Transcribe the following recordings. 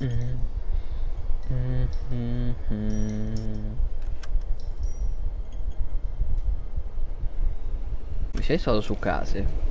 Mi sei stato su case?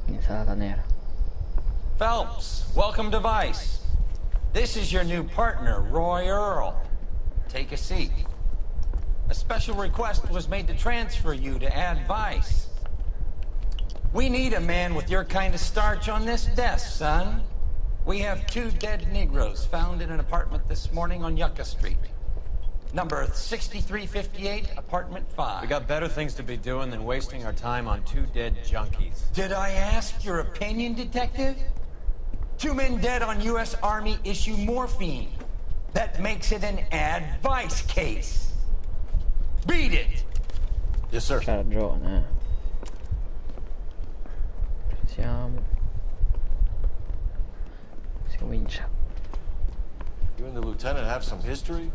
Insalata nera. Phelps, welcome to Vice. This is your new partner, Roy Earl. Take a seat. A special request was made to transfer you to Ad Vice. We need a man with your kind of starch on this desk, son. We have 2 dead Negroes found in an apartment this morning on Yucca Street. Number 6358, apartment 5. We got better things to be doing than wasting our time on 2 dead junkies. Did I ask your opinion, detective? 2 men dead on U.S. Army issue morphine. That makes it an Ad Vice case. Beat it! Yes, sir. C'ha ragione, Siamo. Si comincia. You and the lieutenant have some history?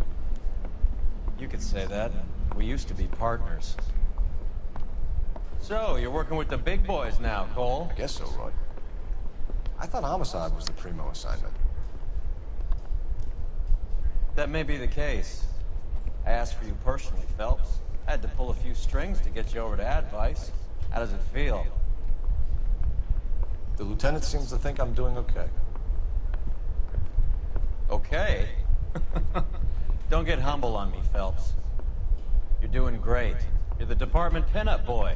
You could say that. We used to be partners. So, you're working with the big boys now, Cole? I guess so, Roy. I thought homicide was the primo assignment. That may be the case. I asked for you personally, Phelps. I had to pull a few strings to get you over to Ad Vice. How does it feel? The lieutenant seems to think I'm doing okay. Okay? Don't get humble on me, Phelps. You're doing great. You're the department pinup boy.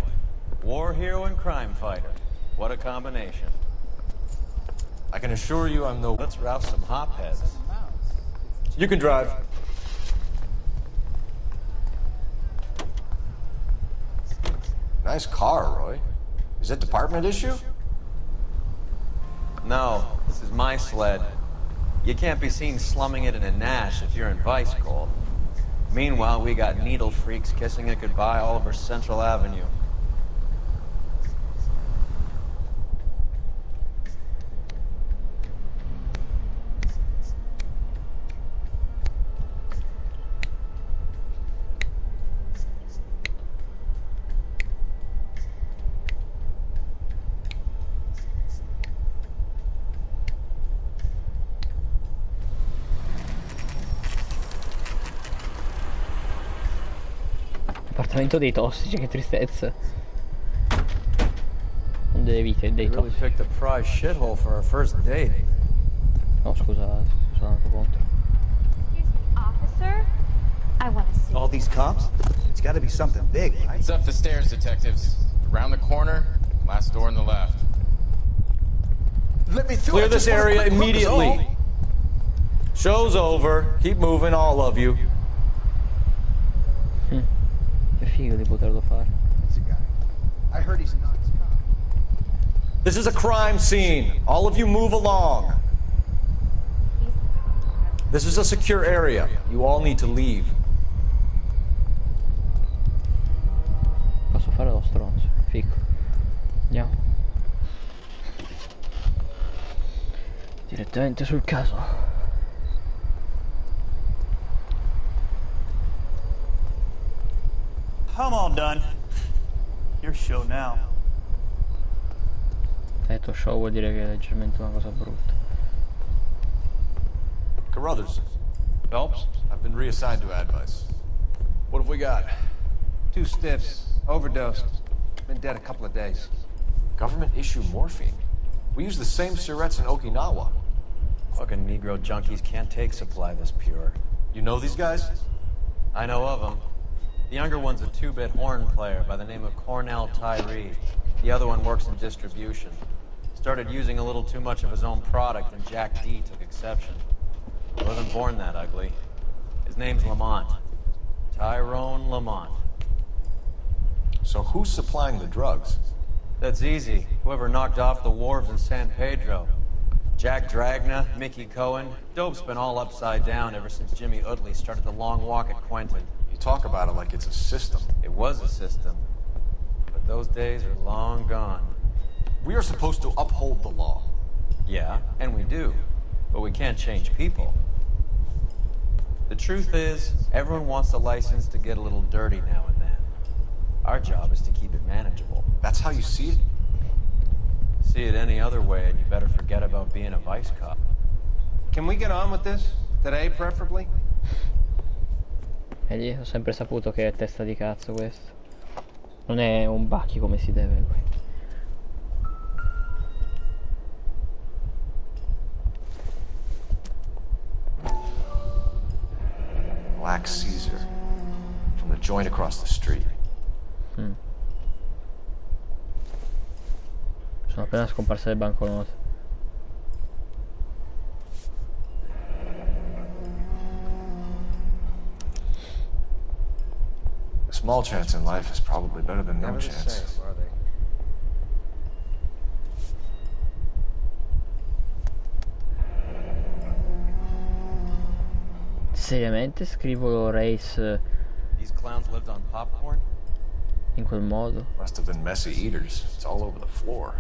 War hero and crime fighter. What a combination. I can assure you I'm no... Let's rouse some hopheads. You can drive. Nice car, Roy. Is it department issue? No, this is my sled. You can't be seen slumming it in a Nash if you're in Vice, Cole. Meanwhile, we got needle freaks kissing it goodbye all over Central Avenue. Appartamento dei tossici, che tristezza. Non delle vite, dei Really tossici. picked a prize shithole for our first date. No, scusate, sono andato contro. Excuse me, officer? I want to see. All these cops? It's got to be something big, right? It's up the stairs, detectives. Around the corner, last door on the left. Let me through. Clear this area immediately. Show's over. Keep moving, all of you. Che figo di poterlo fare. It's a guy. I heard he's not. This is a crime scene. All of you move along. This is a secure area. You all need to leave. Posso fare lo stronzo. Fico. Andiamo. Direttamente sul caso. I'm all done. Your show now. Detto show vuol dire che è leggermente una cosa brutta. Carruthers. Phelps? I've been reassigned to Ad Vice. What have we got? 2 stiffs. Overdosed. Been dead a couple of days. Government issue morphine. We use the same syrettes in Okinawa. Fucking Negro junkies can't take supply this pure. You know these guys? I know of them. The younger one's a 2-bit horn player by the name of Cornell Tyree. The other one works in distribution. Started using a little too much of his own product, and Jack D took exception. He wasn't born that ugly. His name's Lamont. Tyrone Lamont. So who's supplying the drugs? That's easy. Whoever knocked off the wharves in San Pedro. Jack Dragna, Mickey Cohen. Dope's been all upside down ever since Jimmy Utley started the long walk at Quentin. You talk about it like it's a system. It was a system. But those days are long gone. We are supposed to uphold the law. Yeah, and we do. But we can't change people. The truth is, everyone wants a license to get a little dirty now and then. Our job is to keep it manageable. That's how you see it? See it any other way, and you better forget about being a vice cop. Can we get on with this? Today, preferably? E lì ho sempre saputo che è testa di cazzo questo. Non è un bacchi come si deve lui. Black Caesar. From the joint across the street. Sono appena scomparse le banconote. A small chance in life is probably better than no Never the chance. same, are they? Seriamente scrivo race These clowns lived on popcorn? in quel modo? Must have been messy eaters. It's all over the floor.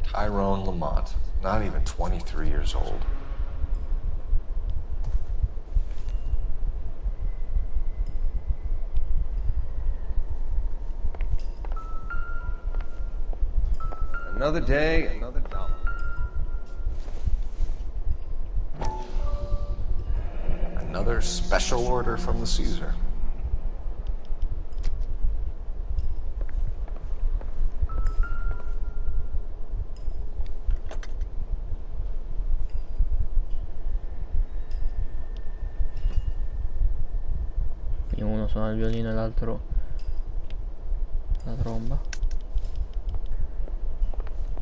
Tyrone Lamont, not even 23 years old. Another day, another dollar. Another special order from the Caesar. Uno suona il violino e l'altro la tromba.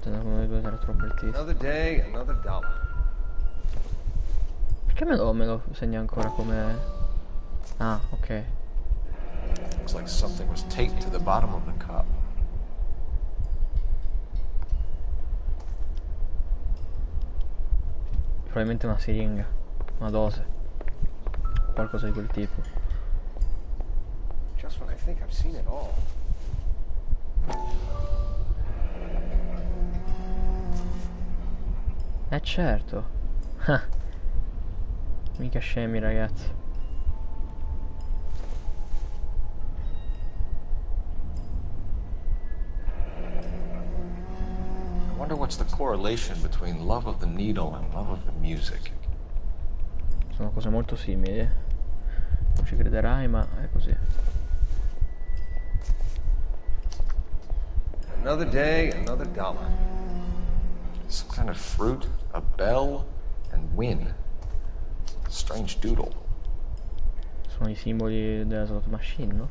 Come dei due tra trombettisti. Another day, another dollar. Perché me lo segna ancora come... Ah, ok. Looks like something was taped to the bottom of the cup. Probabilmente una siringa, una dose, qualcosa di quel tipo. Just when I think I've seen it all. Certo. Ah. Mica scemi, ragazzi. I wonder what's the correlation between love of the needle and love of the music. Sono cose molto simili, eh. Non ci crederai, ma è così. Another day, another dollar. Some kind of fruit, a bell, and win. Strange doodle. Sono i simboli della slot machine, no?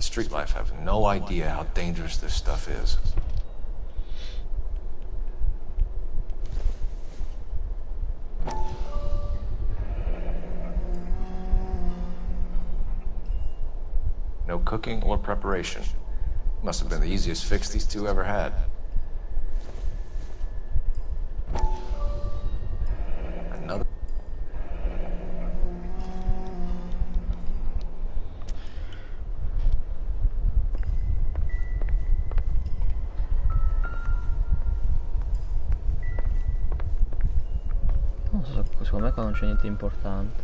Street life have no idea how dangerous this stuff is. No cooking or preparation. Must have been the easiest fix these two ever had. Another. Non so, secondo me qua non c'è niente di importante.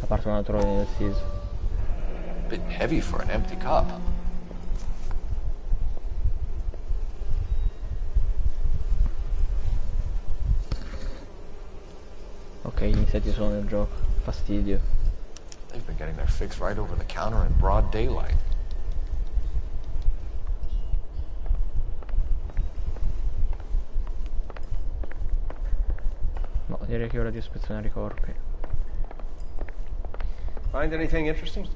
A parte un altro del siso. Bit heavy for an empty cup. Ok, gli insetti sono nel gioco. Fastidio. They've been getting their fix right over the counter in broad daylight. No, direi che è ora di ispezionare i corpi. Find anything interesting?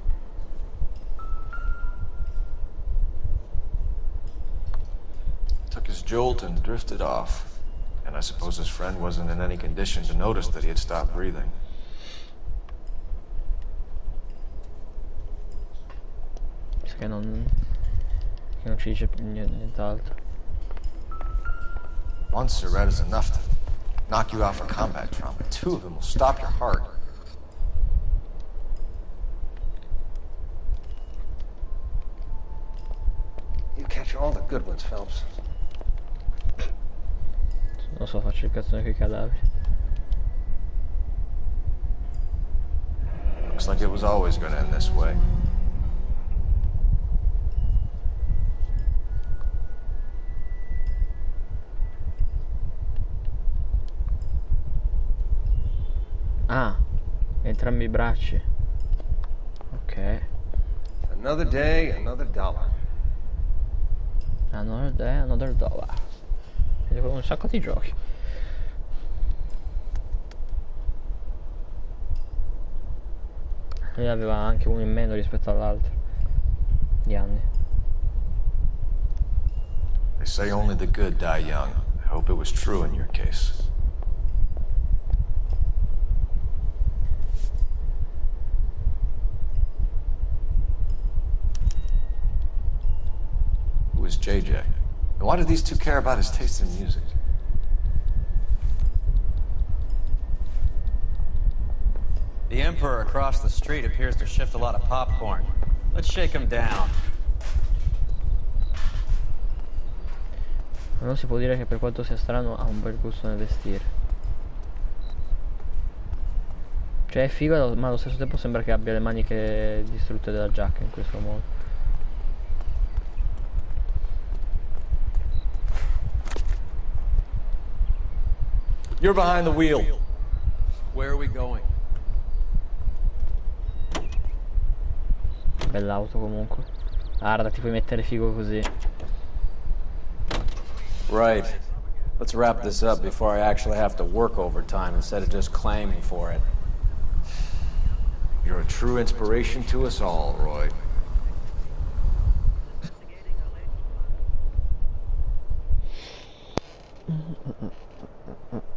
jolt and drifted off. And I suppose his friend wasn't in any condition to notice that he had stopped breathing. Che non ci dice più nient'altro. One cigarette is enough to knock you out for combat trauma. Two of them will stop your heart. You catch all the good ones, Phelps. Non so, faccio il cazzone con i cadaveri. Looks like it was always going to end this way. Ah, entrambi i bracci. Ok. Another day, another dollar. Another day, another dollar. Un sacco di giochi. Lui aveva anche uno in meno rispetto all'altro. Di anni. They say only the good die young. I hope it was true in your case. Who is JJ? And why do these two care about his taste in music? The Emperor across the street appears to shift a lot of popcorn. Let's shake him down. Non si può dire che per quanto sia strano ha un bel gusto nel vestire. Cioè è figo, ma allo stesso tempo sembra che abbia le maniche distrutte della giacca in questo modo. You're behind the wheel. Where are we going? Bell'auto comunque. Guarda, ti puoi mettere figo così. Right. Let's wrap this up before I actually have to work overtime instead of just claiming for it. You're a true inspiration to us all, Roy.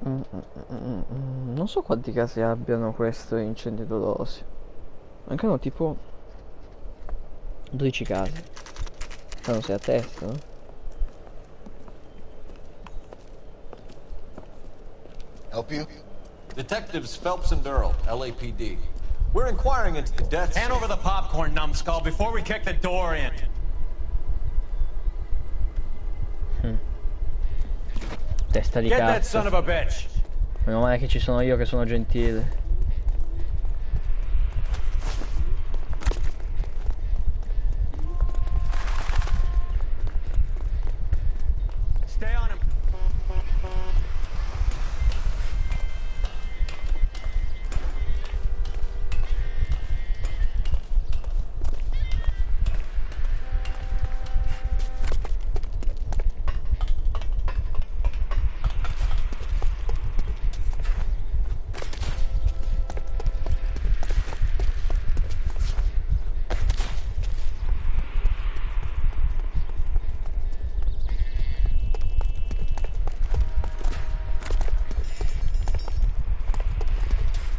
Non so quanti casi abbiano questo incendi dolosi. Mancano tipo 12 casi. Non sei a testa, no? Help you? Detectives Phelps and Earl, LAPD. We're inquiring into the deaths. Hand over the popcorn, numbskull, before we kick the door in. Testa di Get that cazzo. son of a bitch. Meno male che ci sono io che sono gentile. Stay on him.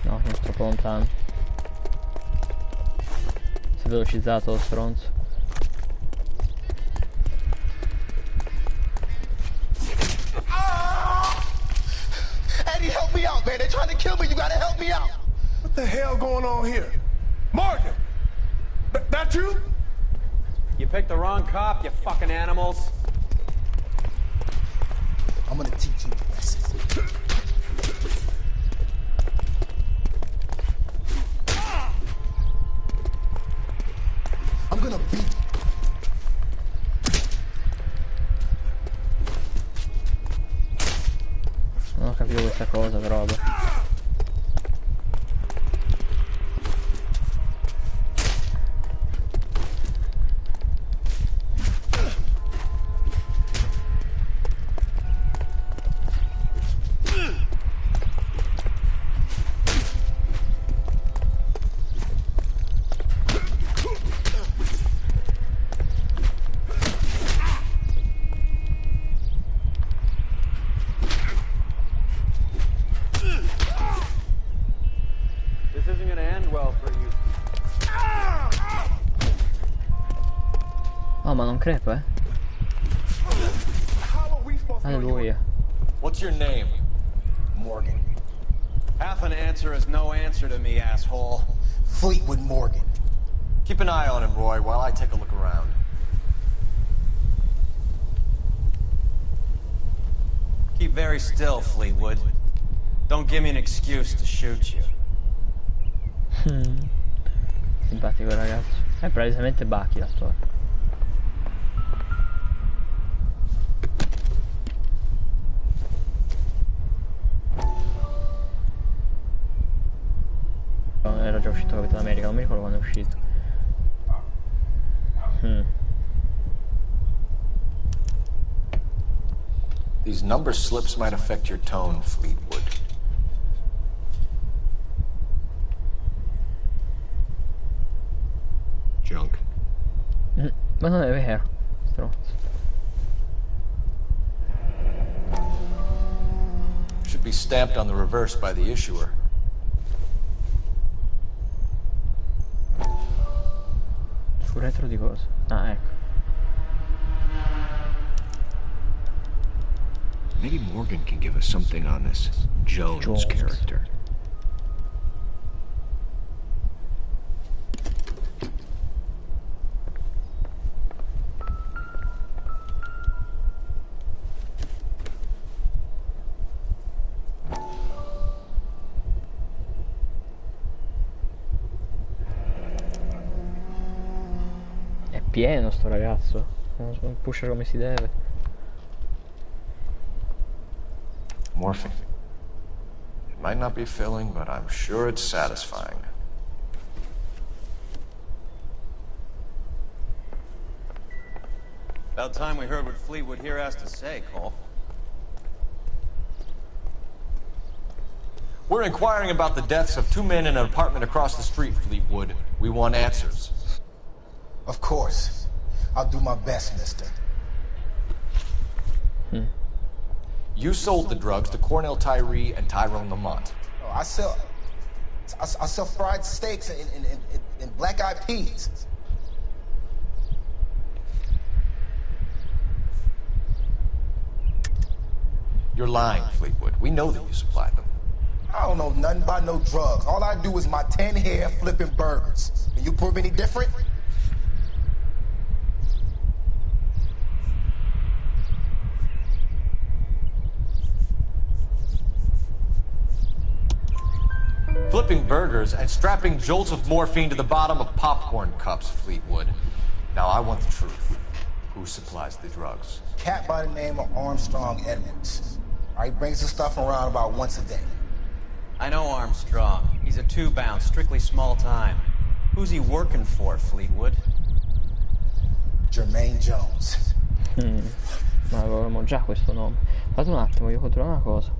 No, non troppo lontano. Si è velocizzato lo stronzo. Eddie, help me out, man. They're trying to kill me. You gotta help me out. What the hell going on here? Morgan! That you? You picked the wrong cop, you fucking animals. I'm gonna teach you a lesson. I'm gonna beat you. Non ho capito questa cosa però vabbè. Oh, ma non crepa, eh? Alleluia. What's your name? Morgan. Half an answer is no answer to me, asshole. Fleetwood Morgan. Keep an eye on him, Roy, while I take a look around. Keep very still, Fleetwood. Don't give me an excuse to shoot you. Simpatico ragazzo. È palesemente Bucky l'attore. No, era già uscito Capitano America, non mi ricordo quando è uscito. These number slips might affect your tone, Fleetwood. Junk. Ma non è vero, stronzo. Should be stamped on the reverse by the issuer. Sul retro di cosa? Ah, ecco. Maybe Morgan can give us something on this Jones character. È pieno sto ragazzo, non pusha come si deve. Morphine. It might not be filling, but I'm sure it's satisfying. About time we heard what Fleetwood here has to say, Cole. We're inquiring about the deaths of 2 men in an apartment across the street, Fleetwood. We want answers. Of course. I'll do my best, mister. You sold the drugs to Cornell Tyree and Tyrone Lamont. Oh, I sell fried steaks and black-eyed peas. You're lying, Fleetwood. We know that you supplied them. I don't know nothing about no drugs. All I do is my 10 hair flipping burgers. Can you prove any different? Flipping burgers and strapping jolts of morphine to the bottom of popcorn cups, Fleetwood. Now I want the truth. Who supplies the drugs? Cat by the name of Armstrong Edwards. He brings the stuff around about once a day. I know Armstrong. He's a two-bound, strictly small time. Who's he working for, Fleetwood? Jermaine Jones. Ma avevamo già questo nome. Fate un attimo, voglio controllare una cosa.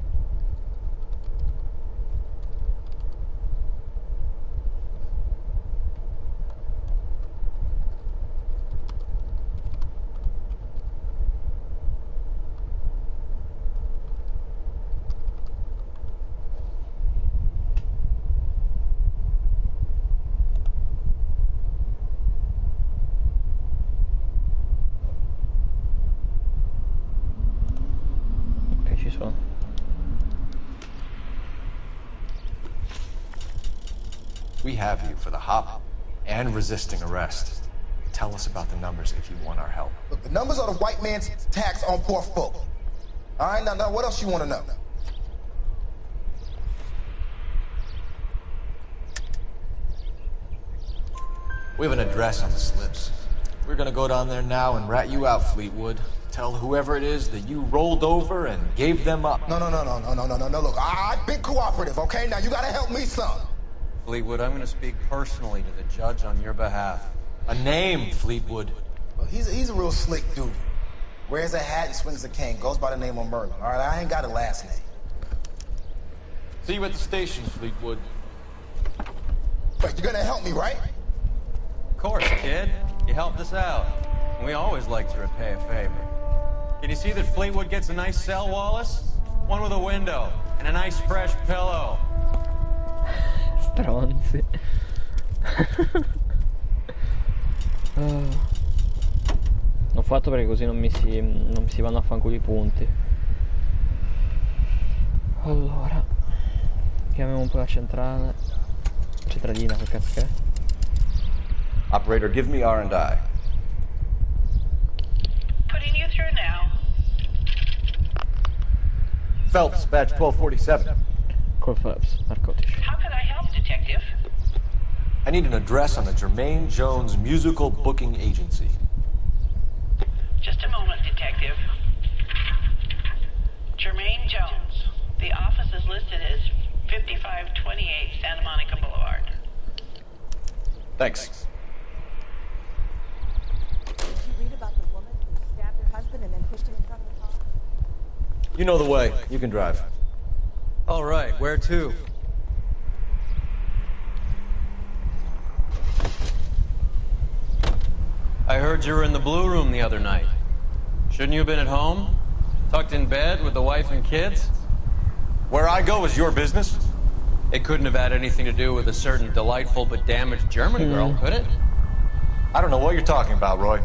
We have you for the hop and resisting arrest. Tell us about the numbers if you want our help. Look, the numbers are the white man's tax on poor folk. All right, now what else you want to know? We have an address on the slips. We're gonna go down there now and rat you out, Fleetwood. Tell whoever it is that you rolled over and gave them up. No. Look, I've been cooperative, okay? Now you gotta help me some. Fleetwood, I'm gonna speak personally to the judge on your behalf. A name, Fleetwood. Well, he's a real slick dude. Wears a hat and swings a cane. Goes by the name of Merlin. All right, I ain't got a last name. See you at the station, Fleetwood. Wait, you're gonna help me, right? Of course, kid. You helped us out. And we always like to repay a favor. Can you see that Fleetwood gets a nice cell, Wallace? One with a window and a nice fresh pillow. Stronzi. fatto perché così non mi si vanno a fanculo i punti. Allora, chiamiamo un po' la centrale. Centralina, che cazzo che è? Operator, give me R&I. Putting you through now. Phelps, badge 1247. Col Phelps, narcotici. How can I help, Detective? I need an address on the Jermaine Jones Musical Booking Agency. Just a moment, Detective. Jermaine Jones. The office is listed as 5528 Santa Monica Boulevard. Thanks. Did you read about the woman who stabbed her husband and then pushed him in front of the car? You know the way. You can drive. All right, where to? I heard you were in the Blue Room the other night. Shouldn't you have been at home? Tucked in bed with the wife and kids? Where I go is your business? It couldn't have had anything to do with a certain delightful but damaged German girl, could it? I don't know what you're talking about, Roy.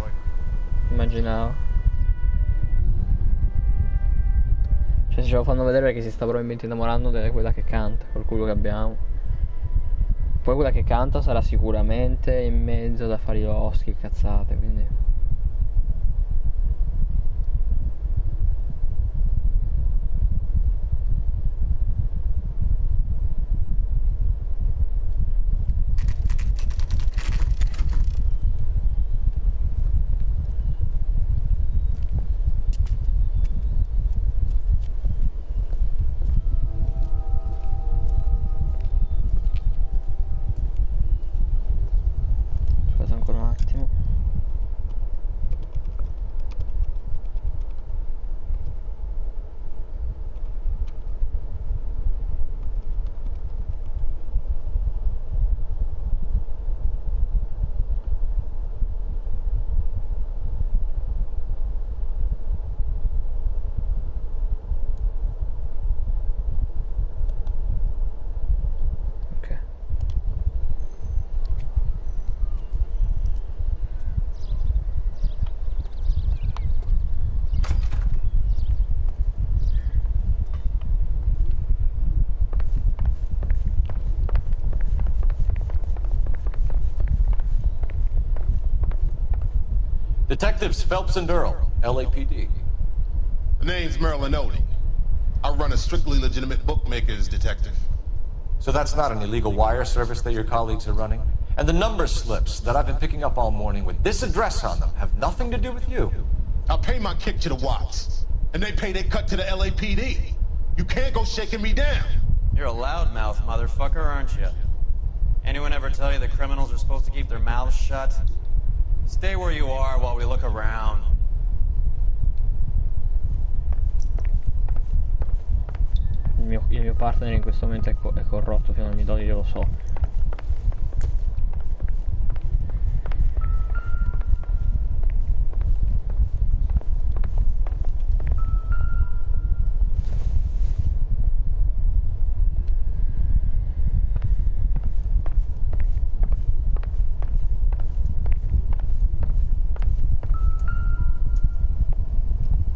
Immaginavo. Cioè se ce lo fanno vedere che si sta probabilmente innamorando di quella che canta, col culo che abbiamo. Poi quella che canta sarà sicuramente in mezzo ad affari loschi, cazzate, quindi... Aspetta ancora un attimo. Ok. Detectives Phelps and Earl, LAPD. The name's Merlin Odie. I run a strictly legitimate bookmakers detective. So that's not an illegal wire service that your colleagues are running? And the number slips that I've been picking up all morning with this address on them have nothing to do with you. I pay my kick to the Watts, and they pay their cut to the LAPD. You can't go shaking me down. You're a loudmouth motherfucker, aren't you? Anyone ever tell you that criminals are supposed to keep their mouths shut? Stay where you are while we look around. Il mio partner in questo momento è corrotto fino al midollo, io lo so.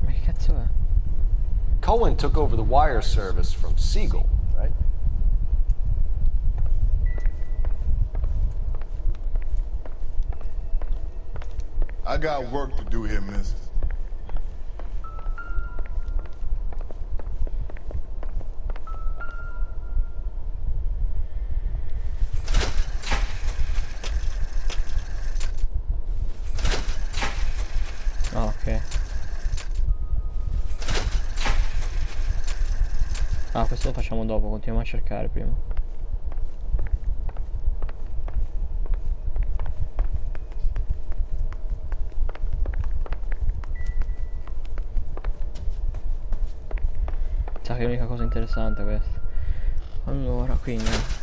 Ma che cazzo è? Cohen took over the wire service from Siegel, right? I got work to do here, mister. Ah, ok. Ah, questo lo facciamo dopo, continuiamo a cercare prima. Sa che è l'unica cosa interessante questa. Allora, quindi...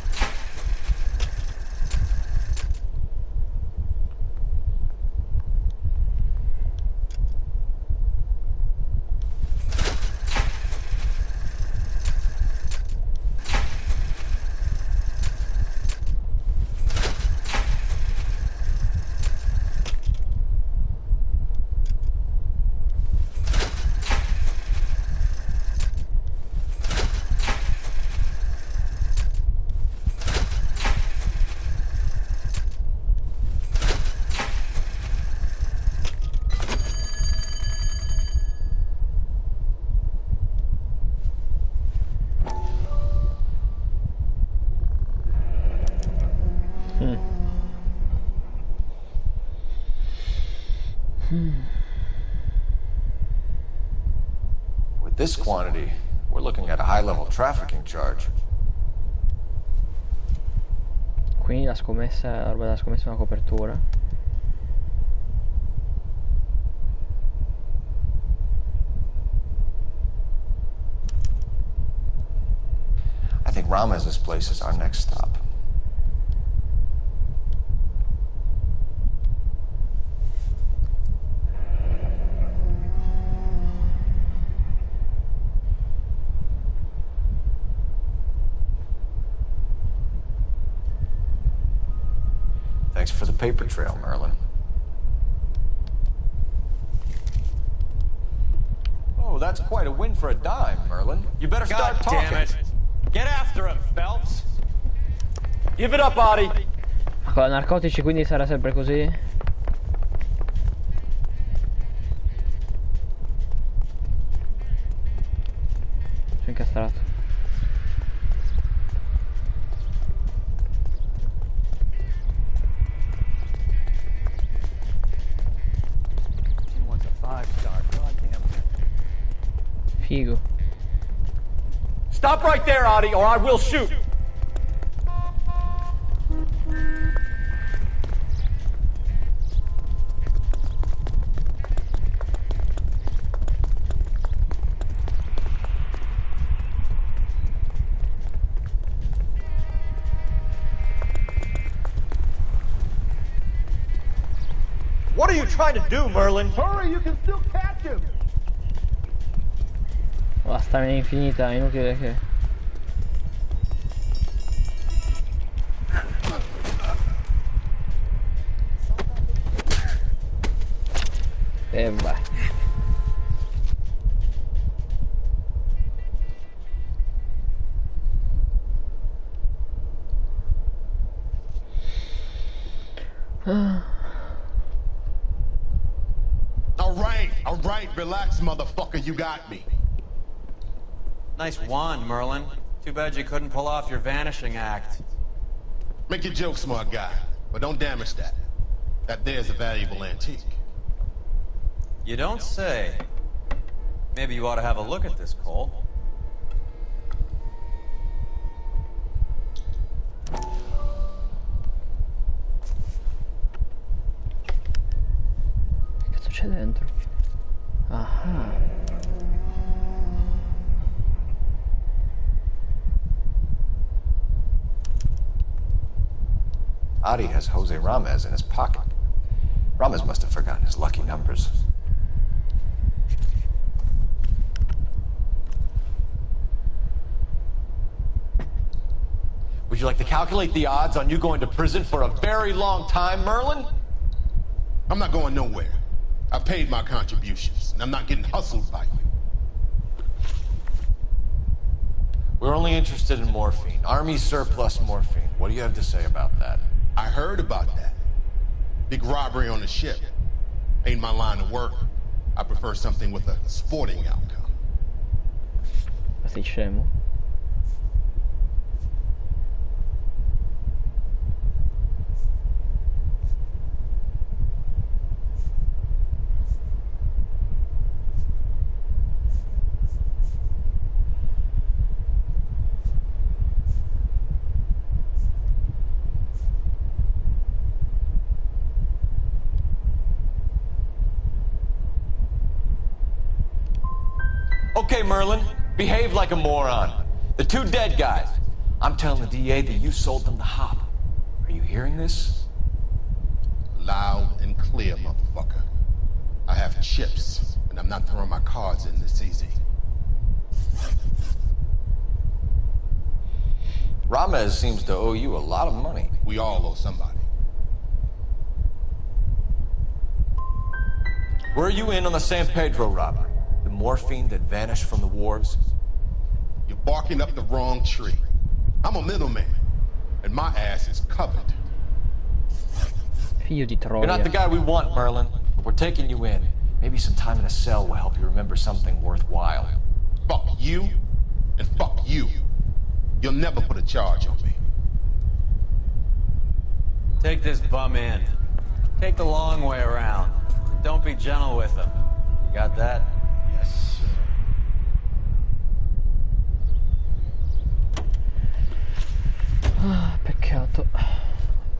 With this quantity, we're looking at a high-level trafficking charge. Quindi la roba della scommessa è una copertura. I think Ramez's place is our next stop. Thanks for the paper trail, Merlin. Oh, that's quite a win for a dime, Merlin. You better start talking. God damn it. Get after him, Phelps. Give it up, Adi. Ma con i narcotici quindi sarà sempre così? Sono incastrato. Figo. Stop right there, Adi, or I will shoot. What are you trying to do, Merlin? Hurry, you can still catch him. La stamina infinita, è inutile che... E vai. All right, relax, motherfucker, you got me. Nice wand, Merlin. Too bad you couldn't pull off your vanishing act. Make your joke, smart guy, but don't damage that. That there's a valuable antique. You don't say. Maybe you ought to have a look at this, Cole. Che cazzo c'è dentro? Ah. Adi has Jose Ramez in his pocket. Ramez must have forgotten his lucky numbers. Would you like to calculate the odds on you going to prison for a very long time, Merlin? I'm not going nowhere. I paid my contributions, and I'm not getting hustled by you. We're only interested in morphine. Army surplus morphine. What do you have to say about that? I heard about that. Big robbery on the ship. Ain't my line of work. I prefer something with a sporting outcome. Ma sei scemo? Okay, Merlin, behave like a moron. The two dead guys. I'm telling the DA that you sold them the hop. Are you hearing this? Loud and clear, motherfucker. I have chips, and I'm not throwing my cards in this easy. Ramez seems to owe you a lot of money. We all owe somebody. Were you in on the San Pedro robbery? The morphine that vanished from the wharves? You're barking up the wrong tree. I'm a middleman, and my ass is covered. Figlio di Troia. You're not the guy we want, Merlin, but we're taking you in. Maybe some time in a cell will help you remember something worthwhile. Fuck you, and fuck you. You'll never put a charge on me. Take this bum in. Take the long way around. Don't be gentle with them. You got that? Yes, sir. Ah, peccato.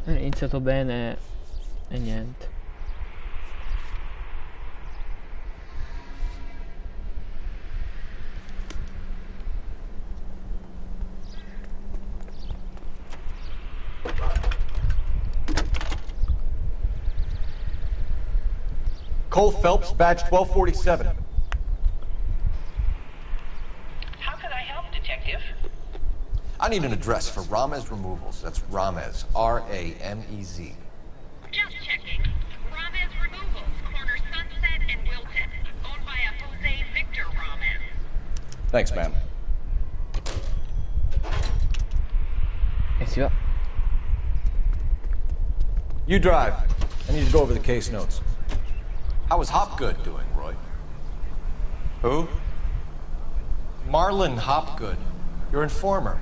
È iniziato bene e niente. Cole Phelps, badge 1247. How can I help, Detective? I need an address for Ramez Removals. That's Ramez, R-A-M-E-Z. Just checking. Ramez Removals, corner Sunset and Wilton. Owned by a Jose Victor Ramez. Thanks, ma'am. E si va. You drive. I need to go over the case notes. How is Hopgood doing, Roy? Who? Marlon Hopgood, your informer.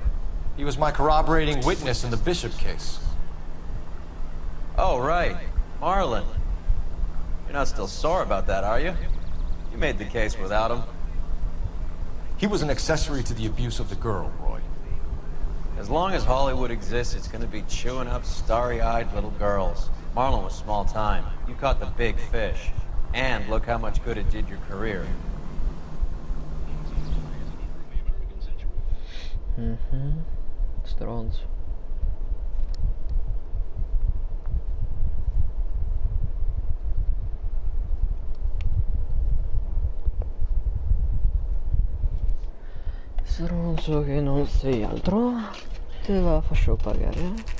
He was my corroborating witness in the Bishop case. Oh, right. Marlon. You're not still sore about that, are you? You made the case without him. He was an accessory to the abuse of the girl, Roy. As long as Hollywood exists, it's gonna be chewing up starry-eyed little girls. Marlon was small time. You caught the big fish. And look how much good it did your career. Stronzo. Stronzo che non sei altro. Te la faccio pagare.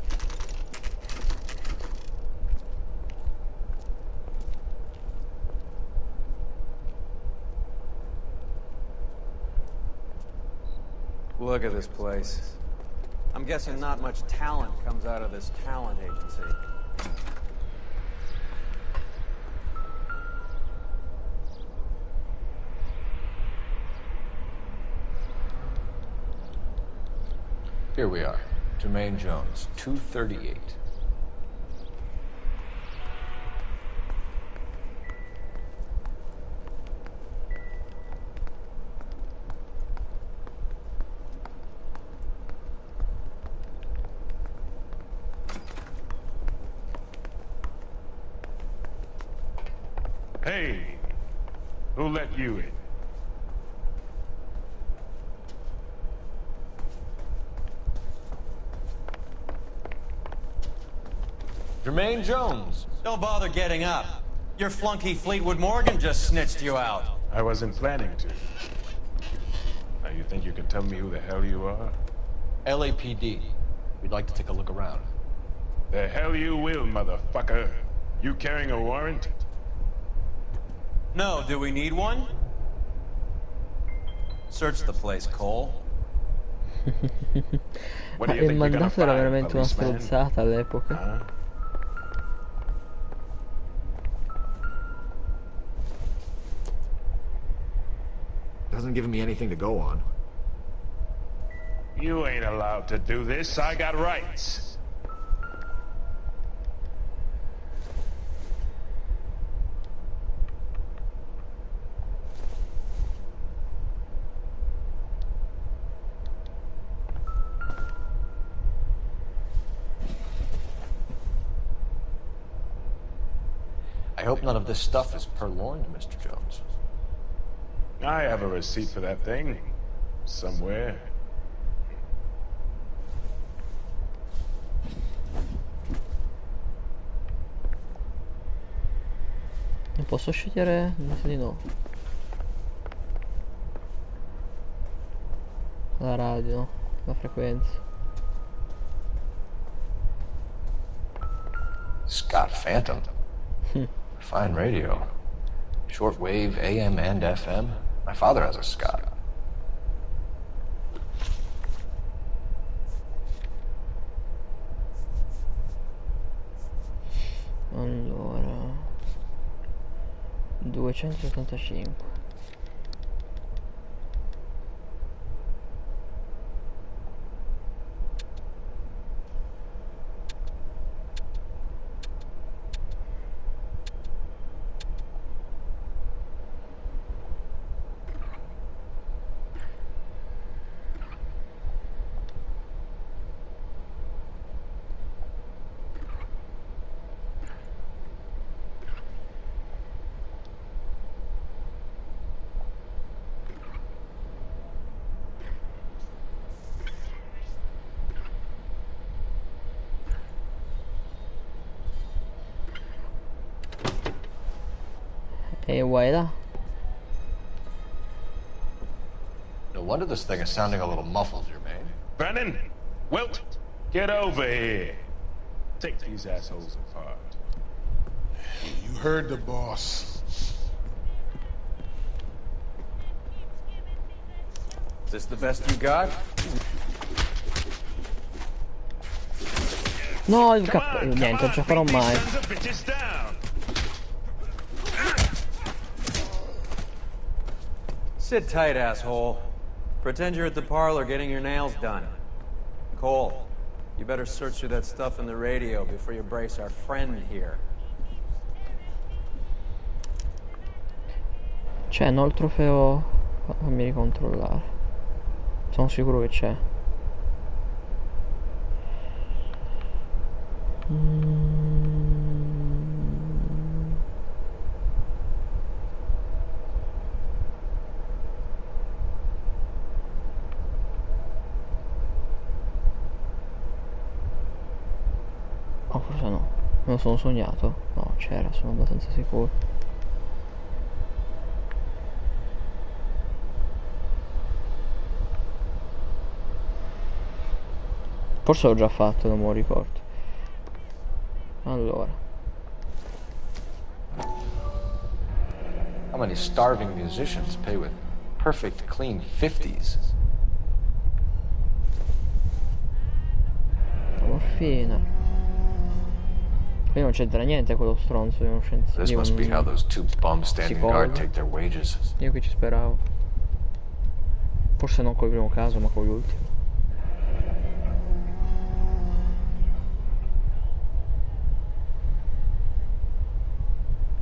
Look at this place. I'm guessing not much talent comes out of this talent agency. Here we are. Jermaine Jones, 238. Hey, who let you in? Jermaine Jones. Don't bother getting up. Your flunky Fleetwood Morgan just snitched you out. I wasn't planning to. Now you think you can tell me who the hell you are? LAPD. We'd like to take a look around. The hell you will, motherfucker. You carrying a warrant? No, do we need one? Search the place, Cole. What Ma do you il think you're gonna mandato era find, veramente una policeman? stronzata all'epoca. Huh? Doesn't give me anything to go on. You ain't allowed to do this. I got rights. I hope none of this stuff is purloined, Mr. Jones. I have a receipt for that thing. Somewhere. Non posso scegliere? Mi sa di no. La radio, la frequenza. Scott Phantom. Fine radio. Shortwave, AM and FM. My father has a Scott. Allora 275. E vuoi là? No wonder this thing is sounding a little muffled, Jermaine. Brennan! Wilt! Get over here! Take these assholes apart. You heard the boss. Is this the best you got? No, il cappello. Niente, non ce la farò mai. Sit tight, asshole. Pretend you're at the parlor getting your nails done. Cole, you better search through that stuff in the radio before you brace our friend here. C'è, no, il trofeo. Fammi ricontrollare. Sono sicuro che c'è. Oh, forse no. Me lo sono sognato? No, c'era, sono abbastanza sicuro. Forse l'ho già fatto, non me lo ricordo. Allora. How many starving musicians pay with perfect, clean 50s? La morfina. Qui non c'entra niente quello stronzo di uno scienziato. This must be how those two bums standing guard take their wages. Io che ci speravo. Forse non col primo caso, ma con l'ultimo.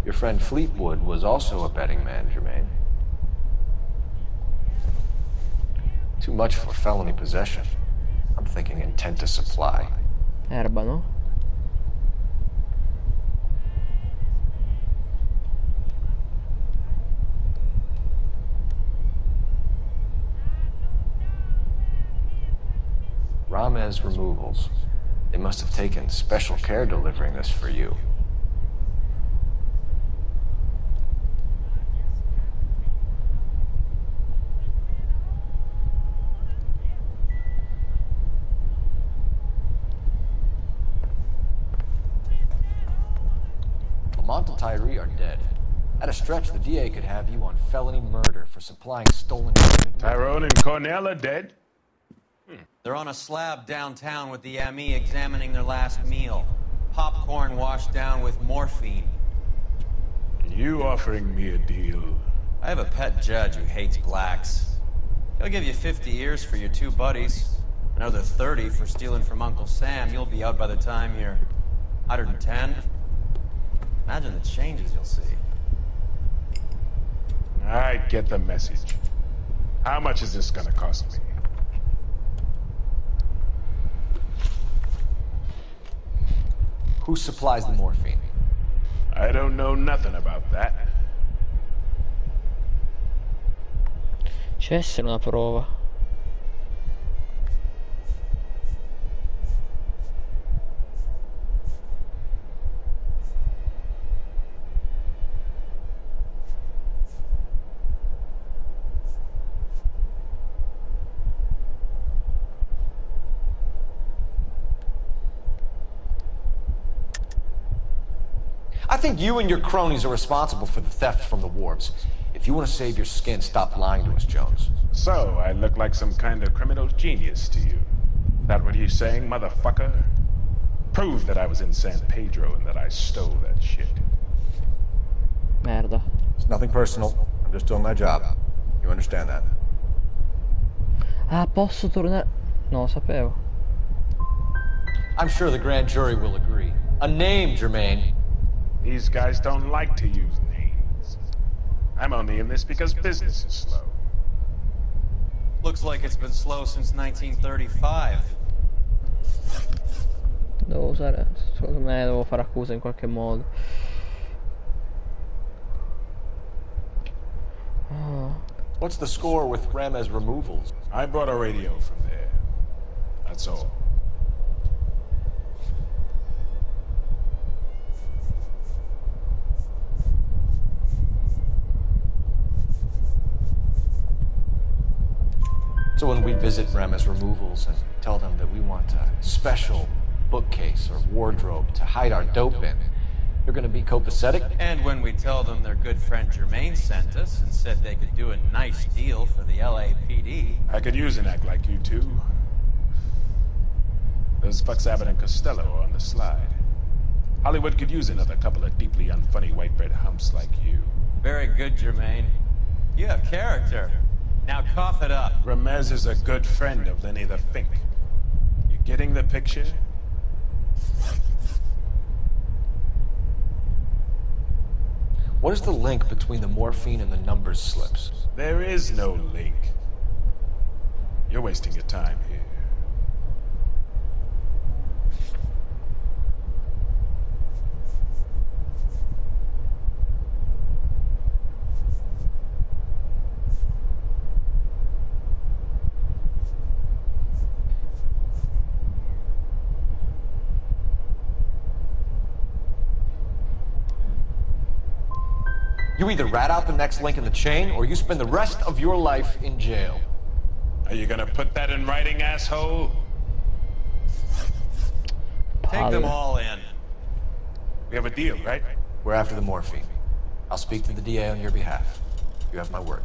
Your friend Fleetwood was also a betting man, Jermaine. Too much for felony possession. I'm thinking intent to supply. Erba, no? Ramez Removals. They must have taken special care delivering this for you. Lamont and Tyree are dead. At a stretch, the DA could have you on felony murder for supplying stolen equipment. Tyrone and Cornell are dead? They're on a slab downtown with the ME examining their last meal. Popcorn washed down with morphine. You offering me a deal? I have a pet judge who hates blacks. He'll give you 50 years for your two buddies. Another 30 for stealing from Uncle Sam. You'll be out by the time you're 110. Imagine the changes you'll see. I get the message. How much is this gonna cost me? Who supplies the morphine? I don't know nothing about that. C'è essere una prova. I think you and your cronies are responsible for the theft from the wharves. If you want to save your skin, stop lying to us, Jones. So, I look like some kind of criminal genius to you. That what you're saying, motherfucker? Prove that I was in San Pedro and that I stole that shit. Merda. It's nothing personal. I'm just doing my job. You understand that? Ah, posso tornare... No, lo sapevo. I'm sure the grand jury will agree. A name, Jermaine. These guys don't like to use names. I'm only in this because business is slow. Looks like it's been slow since 1935. Devo usare... Secondo me devo fare accusa in qualche modo. Oh. What's the score with Ramez Removals? I brought a radio from there. That's all. So when we visit Rama's removals and tell them that we want a special bookcase or wardrobe to hide our dope in, they're gonna be copacetic? And when we tell them their good friend Jermaine sent us and said they could do a nice deal for the LAPD... I could use an act like you two. Those fucks Abbott and Costello are on the slide. Hollywood could use another couple of deeply unfunny white bread humps like you. Very good, Jermaine. You have character. Now cough it up. Ramez is a good friend of Lenny the Fink. You getting the picture? What is the link between the morphine and the numbers slips? There is no link. You're wasting your time here. You either rat out the next link in the chain, or you spend the rest of your life in jail. Are you gonna put that in writing, asshole? Take them all in. We have a deal, right? We're after the morphine. I'll speak to the DA on your behalf. You have my word.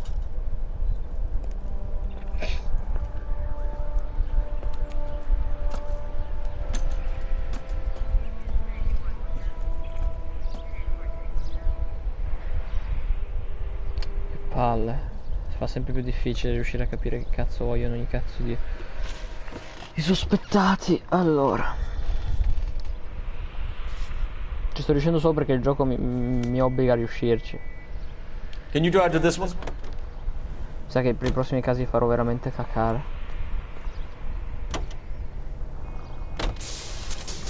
Palle. Si fa sempre più difficile riuscire a capire che cazzo vogliono ogni cazzo di i sospettati. Allora, ci sto riuscendo solo perché il gioco mi obbliga a riuscirci. Can you drive to this one? Sa che per i prossimi casi farò veramente cacare.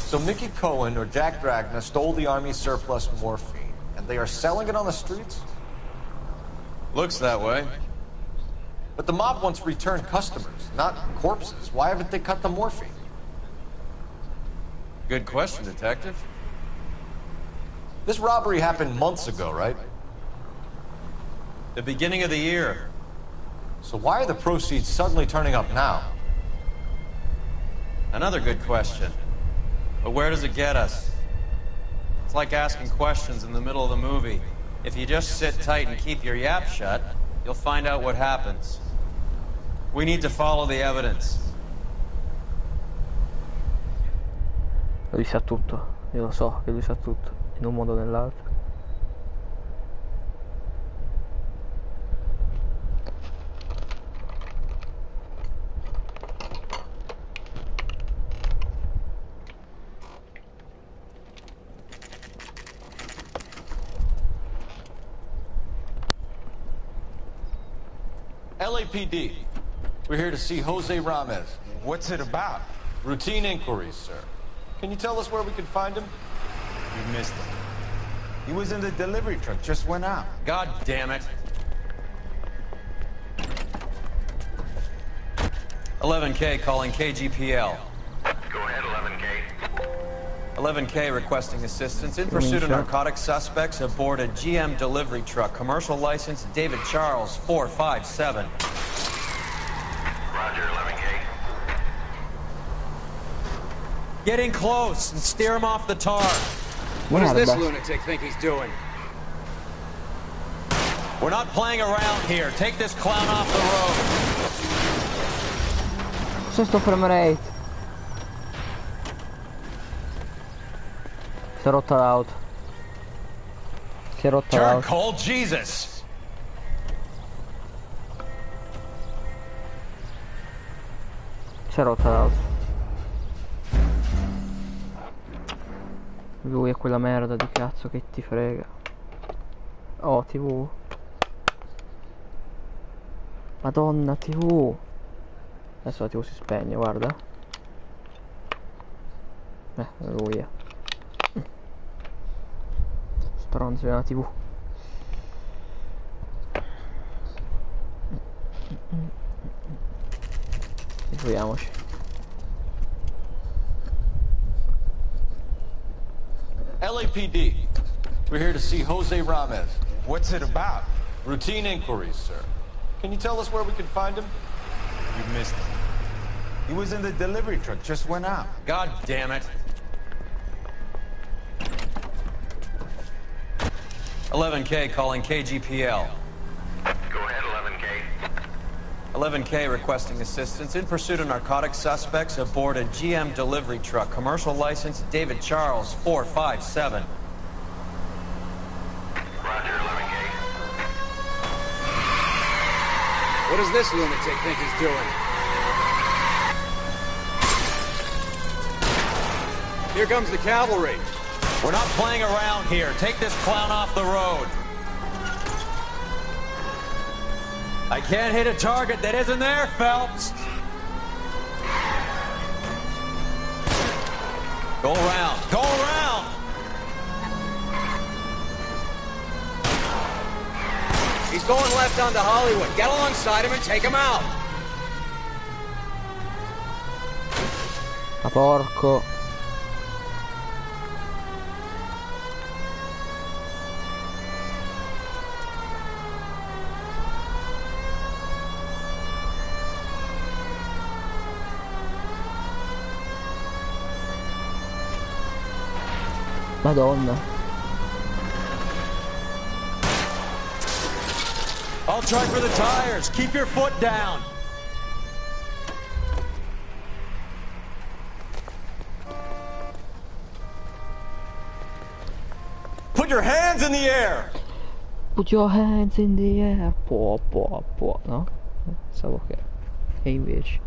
So Mickey Cohen or Jack Dragna stole the Army surplus morphine, and they are selling it on the streets? Looks that way. But the mob wants returned customers, not corpses. Why haven't they cut the morphine? Good question, Detective. This robbery happened months ago, right? The beginning of the year. So why are the proceeds suddenly turning up now? Another good question. But where does it get us? It's like asking questions in the middle of the movie. If you just sit tight and keep your yap shut, you'll find out what happens. We need to follow the evidence. Lui sa tutto, io lo so che lui sa tutto, in un modo o nell'altro. LAPD. We're here to see Jose Ramez. What's it about? Routine inquiries, sir. Can you tell us where we can find him? You missed him. He was in the delivery truck, just went out. God damn it. 11K calling KGPL. Go ahead, 11K. 11K requesting assistance in pursuit of narcotic suspects aboard a GM delivery truck. Commercial license David Charles 457. Roger, 11K. Get in close and steer him off the tar. What does this lunatic think he's doing? We're not playing around here. Take this clown off the road. Cos'è sto frame rate? Si è rotta l'auto. Si è rotta l'auto. Charcoal, Jesus! Si è rotta l'auto. Lui è quella merda di cazzo che ti frega. Oh, TV. Madonna, TV. Adesso la TV si spegne, guarda. Lui è. Stronzo della TV. Proviamoci. LAPD. We're here to see Jose Ramez. What's it about? Routine inquiries, sir. Can you tell us where we can find him? You missed him. He was in the delivery truck, just went out. God damn it. 11K calling KGPL. Go ahead, 11K. 11K requesting assistance in pursuit of narcotic suspects aboard a GM delivery truck. Commercial license David Charles 457. Roger, 11K. What does this lunatic think he's doing? Here comes the cavalry. We're not playing around here. Take this clown off the road. I can't hit a target that isn't there, Phelps. Go around. Go around. He's going left onto Hollywood. Get alongside him and take him out. Ma porco. Madonna. I'll try for the tires. Keep your foot down. Put your hands in the air. Put your hands in the air. Può, no? Pensavo che... E invece...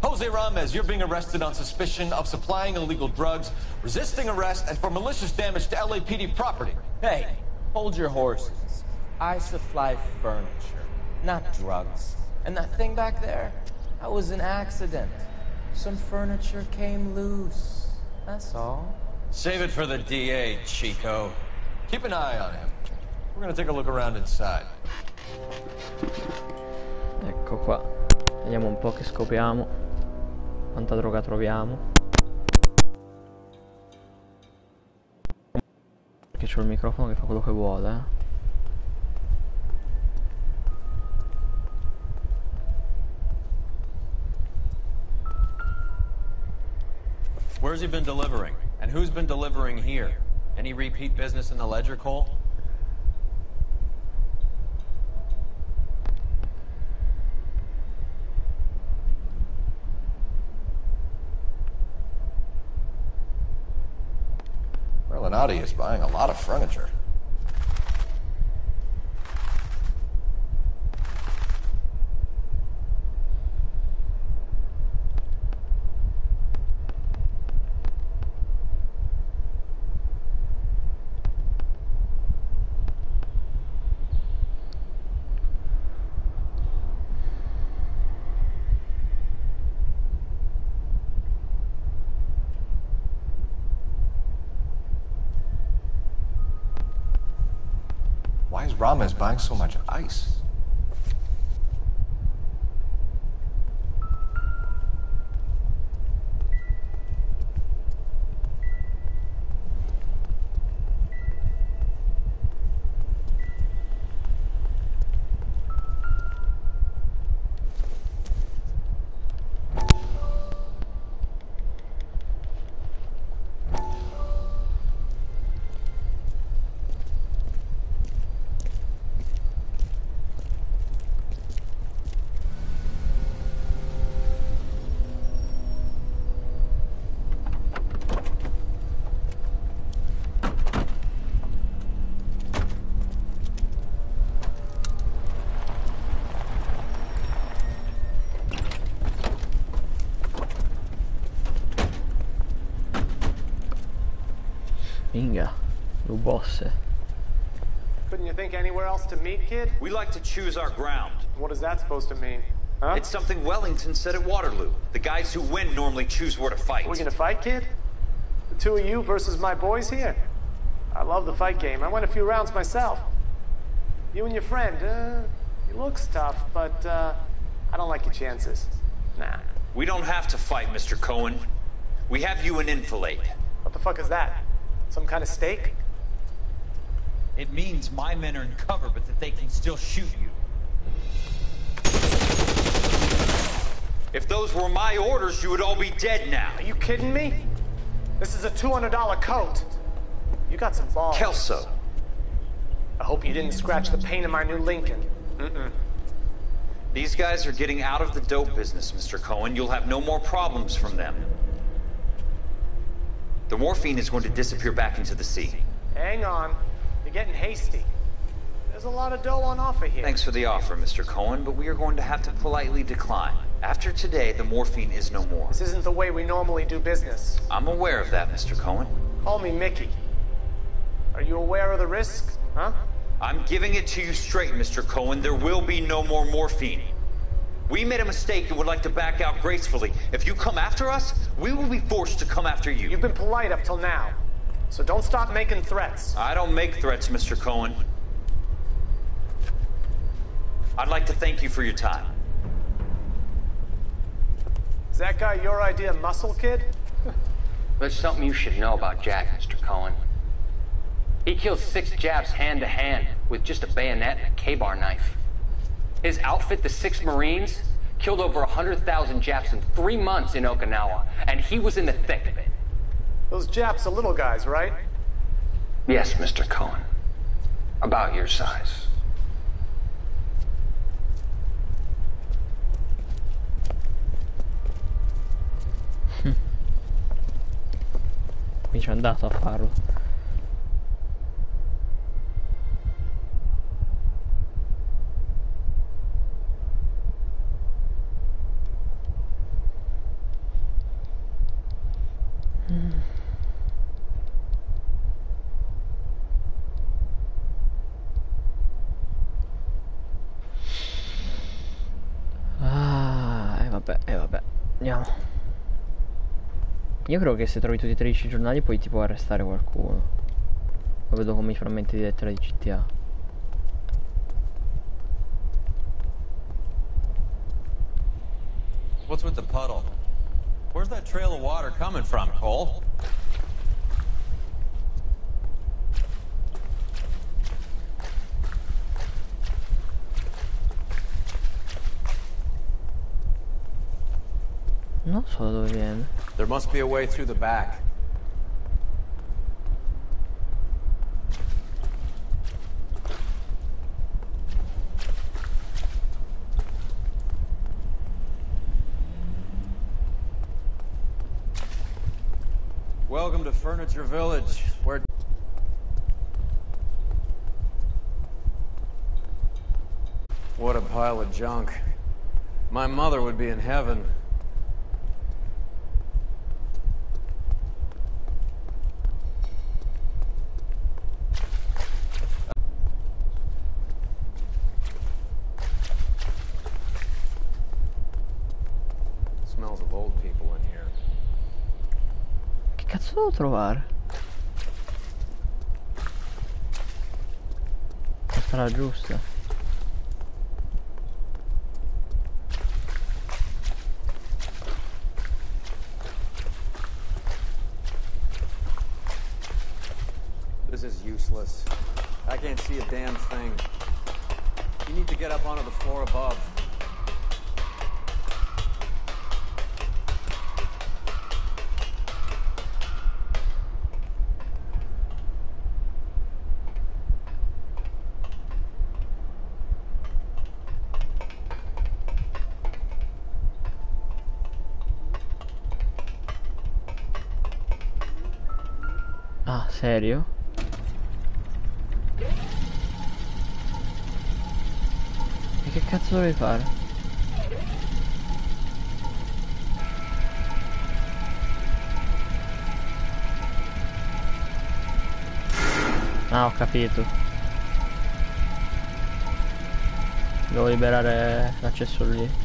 Jose Ramos, you're being arrested on suspicion of supplying illegal drugs, resisting arrest, and for malicious damage to LAPD property. Hey, hold your horses. I supply furniture, not drugs. And that thing back there, that was an accident. Some furniture came loose. That's all. Save it for the DA, Chico. Keep an eye on him. We're gonna take a look around inside. Ecco qua. Vediamo un po' che scopriamo. Quanta droga troviamo. Perché c'ho il microfono che fa quello che vuole, Where's he been delivering? And who's been delivering here? Any repeat business in the ledger, Cole? Nadia is buying a lot of furniture. Why is Ramos buying so much ice? Minga, rubosse. Couldn't you think anywhere else to meet, kid? We like to choose our ground. What is that supposed to mean? Huh? It's something Wellington said at Waterloo. The guys who win normally choose where to fight. We're gonna fight, kid? The two of you versus my boys here? I love the fight game. I went a few rounds myself. You and your friend, he looks tough, but, I don't like your chances. Nah. We don't have to fight, Mr. Cohen. We have you in enfilade. What the fuck is that? Some kind of stake? It means my men are in cover, but that they can still shoot you. If those were my orders, you would all be dead now. Are you kidding me? This is a $200 coat. You got some balls. Kelso. I hope you didn't scratch the paint of my new Lincoln. These guys are getting out of the dope business, Mr. Cohen. You'll have no more problems from them. The morphine is going to disappear back into the sea. Hang on. You're getting hasty. There's a lot of dough on offer here. Thanks for the offer, Mr. Cohen, but we are going to have to politely decline. After today, the morphine is no more. This isn't the way we normally do business. I'm aware of that, Mr. Cohen. Call me Mickey. Are you aware of the risk, huh? I'm giving it to you straight, Mr. Cohen. There will be no more morphine. We made a mistake and would like to back out gracefully. If you come after us, we will be forced to come after you. You've been polite up till now, so don't stop making threats. I don't make threats, Mr. Cohen. I'd like to thank you for your time. Is that guy your idea, Muscle Kid? There's something you should know about Jack, Mr. Cohen. He killed 6 Japs hand-to-hand with just a bayonet and a K-bar knife. His outfit, the 6 Marines, killed over 100,000 Japs in 3 months in Okinawa, and he was in the thick of it. Those Japs are little guys, right? Yes, Mr. Cohen. About your size. Quindi ci è andato a farlo. Vabbè, andiamo. Io credo che se trovi tutti i 13 giornali poi ti può arrestare qualcuno. Lo vedo come i frammenti di lettera di GTA. What's with the puddle? Where's that trail of water coming from, Cole? Non so da dove viene. There must be a way through the back. Welcome to Furniture Village, where... What a pile of junk. My mother would be in heaven. Smells of old people in here. Che cazzo devo trovare? Questa è la giusta. This is useless. I can't see a damn thing. You need to get up onto the floor above. Ah, serio? E che cazzo dovevi fare? Ah, ho capito. Devo liberare l'accesso lì.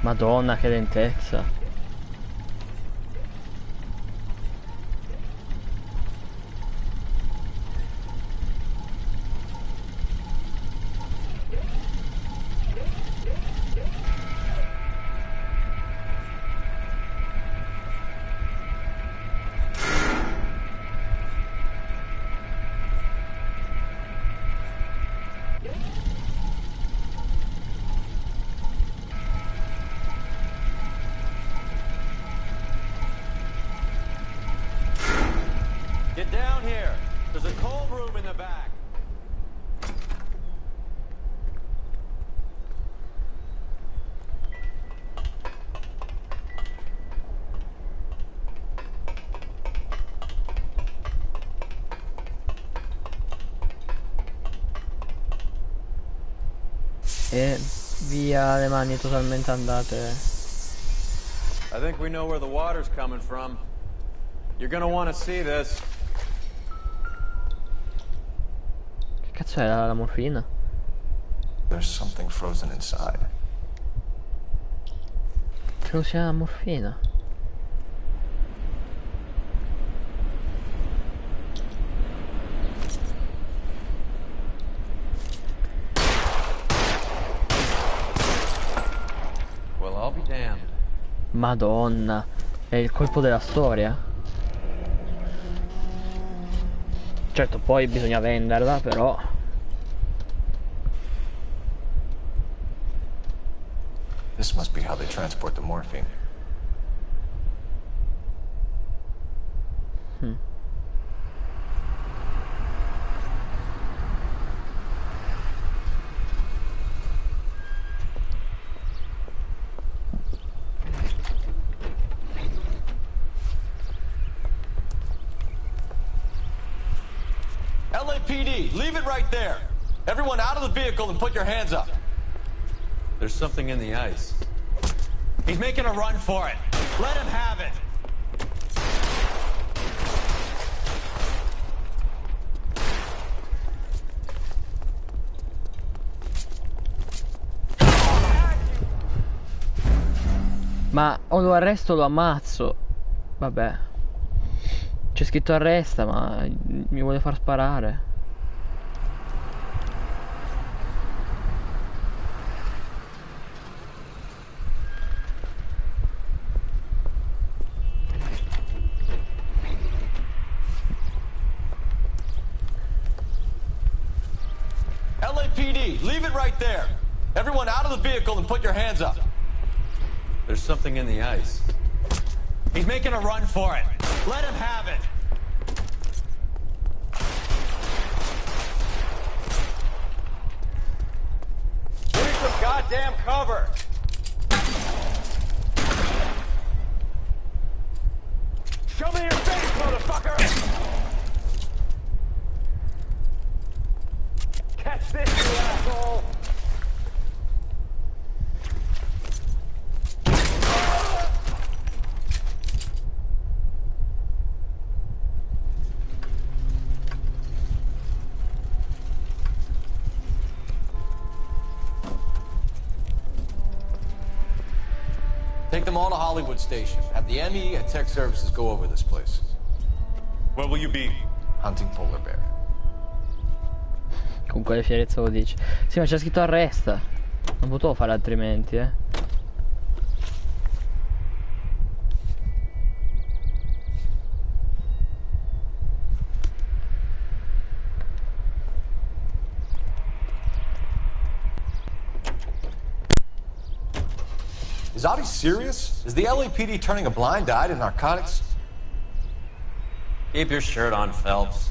Madonna, che lentezza. Get down here. There's a cold room in the back. E via le mani totalmente andate. I think we know where the water's coming from. You're gonna want to see this. Che cazzo è la morfina? There's something frozen inside. Credo sia la morfina. Well, I'll be damned. Madonna, è il colpo della storia. Certo, poi bisogna venderla, però. This must be how they transport the morphine. LAPD, leave it right there. Everyone out of the vehicle and put your hands up. There's something in the ice. He's making a run for it. Let him have it. Ma o lo arresto o lo ammazzo. Vabbè. C'è scritto arresta, ma mi vuole far sparare. LAPD, leave it right there. Everyone out of the vehicle and put your hands up. There's something in the ice. He's making a run for it. Let him have it. Give some goddamn cover. Show me your face, motherfucker! Catch this, you asshole! Take them all to Hollywood Station. Have the ME and tech services go over this place. Where will you be? Hunting polar bear. Con quale fierezza lo dici? Sì, ma c'è scritto arresta. Non potevo fare altrimenti, Is Audie serious? Is the LAPD turning a blind eye to narcotics? Keep your shirt on, Phelps.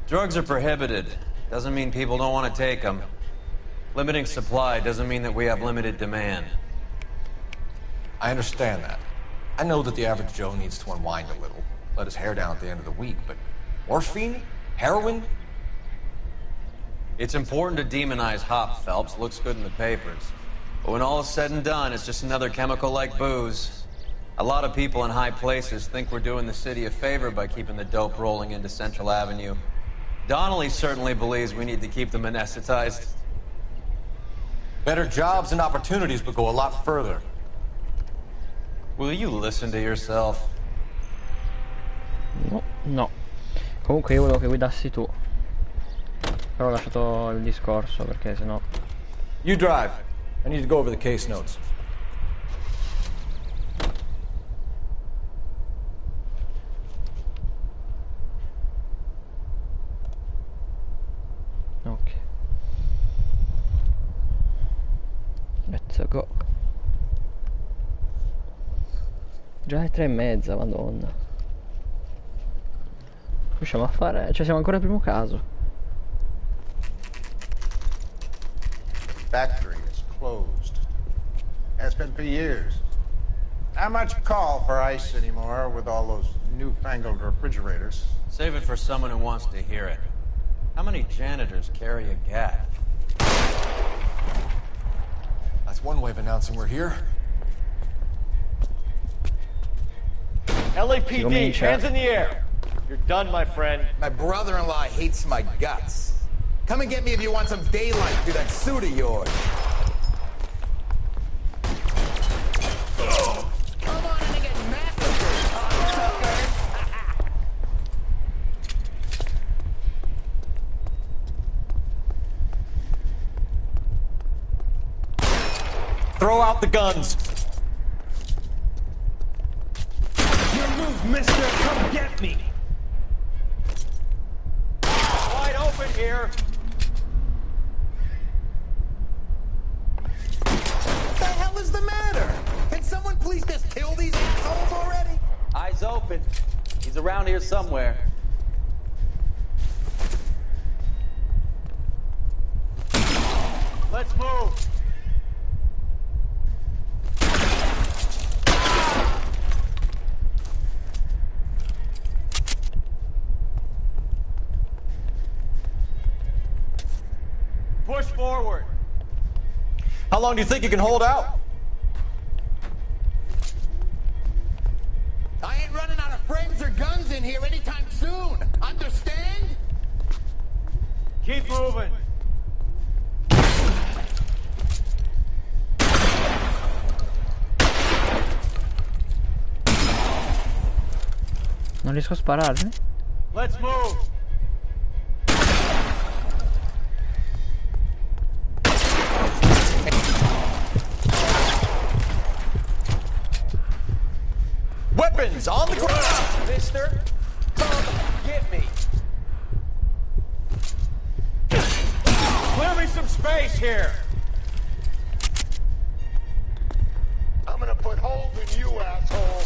Drugs are prohibited. Doesn't mean people don't want to take them. Limiting supply doesn't mean that we have limited demand. I understand that. I know that the average Joe needs to unwind a little, let his hair down at the end of the week, but morphine? Heroin? It's important to demonize hop, Phelps. Looks good in the papers. But when all is said and done, it's just another chemical like booze. A lot of people in high places think we're doing the city a favor by keeping the dope rolling into Central Avenue. Donnelly certainly believes we need to keep them anesthetized. Better jobs and opportunities would go a lot further. Will you listen to yourself? No, no. Comunque io volevo che guidassi tu. Però ho lasciato il discorso perché sennò. You drive. I need to go over the case notes. Ok. Let's go. Già è 3:30, madonna. Riusciamo a fare... Cioè siamo ancora al primo caso. Factory is closed. Has been for years. Not much call for ice anymore with all those newfangled refrigerators. Save it for someone who wants to hear it. How many janitors carry a gat? That's one way of announcing we're here. LAPD, hands in the air. You're done, my friend. My brother-in-law hates my guts. Come and get me if you want some daylight through that suit of yours. Come on and get massacred, cocksuckers! Throw out the guns. Your move, mister! Come get me! Wide open here. What the hell is the matter? Can someone please just kill these assholes already? Eyes open. He's around here somewhere. Let's move. Push forward. How long do you think you can hold out? I ain't running out of frames or guns in here anytime soon. Understand? Keep moving. Non riesco a spararli? Let's move. Weapons on the ground, mister. Come get me. Clear me some space here. I'm gonna put holes in you, asshole.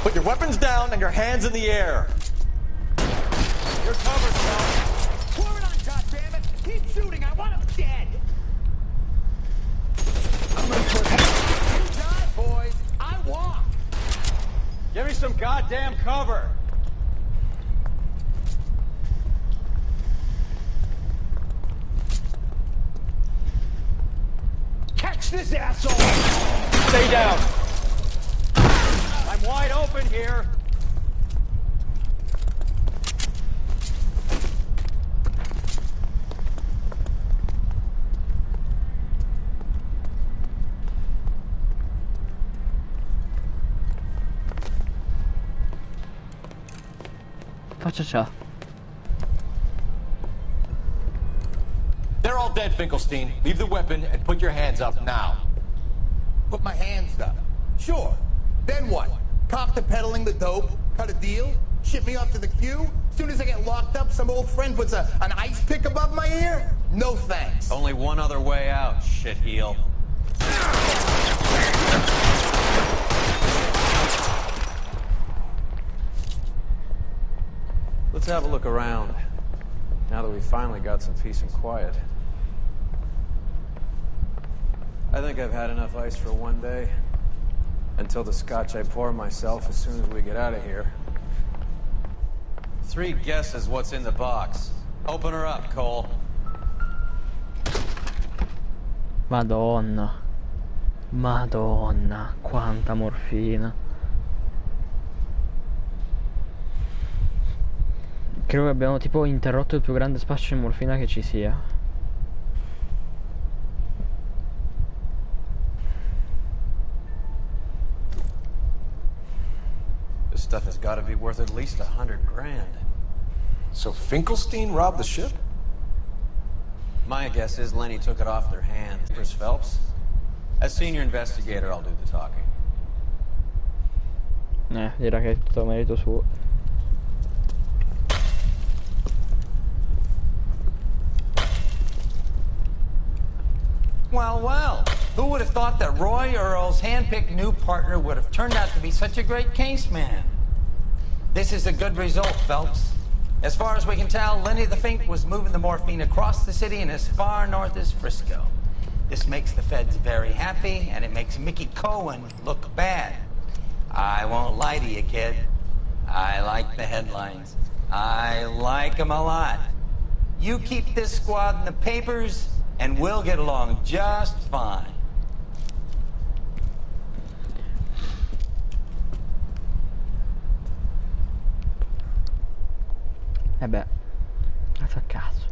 Put your weapons down and your hands in the air. You're covered, son. Pour it on, goddammit! Keep shooting! I want him dead! I'm gonna put... You die, boys! I walk! Give me some goddamn cover. Catch this asshole! Stay down. I'm wide open here. Faccia ciò. They're all dead, Finkelstein. Leave the weapon and put your hands up now. Put my hands up. Sure. Then what? Cop to peddling the dope? Cut a deal? Ship me off to the queue? Soon as I get locked up, some old friend puts an ice pick above my ear? No thanks. Only one other way out, shitheel. Let's have a look around, now that we've finally got some peace and quiet. I think I've had enough ice for one day. Until the scotch I pour myself as soon as we get out of here. 3 guesses what's in the box. Open her up, Cole. Madonna. Madonna, quanta morfina. Credo che abbiamo tipo interrotto il più grande spaccio di morfina che ci sia. This stuff has got to be worth at least $100 grand. So Finkelstein robbed the ship? My guess is Lenny took it off their hands. Chris Phelps? As senior investigator, I'll do the talking. Dirà che è tutto merito suo. Well, well. Who would have thought that Roy Earl's hand-picked new partner would have turned out to be such a great case man? This is a good result, Phelps. As far as we can tell, Lenny the Fink was moving the morphine across the city and as far north as Frisco. This makes the feds very happy, and it makes Mickey Cohen look bad. I won't lie to you, kid. I like the headlines. I like them a lot. You keep this squad in the papers, and we'll get along just fine. Eh beh, a cazzo.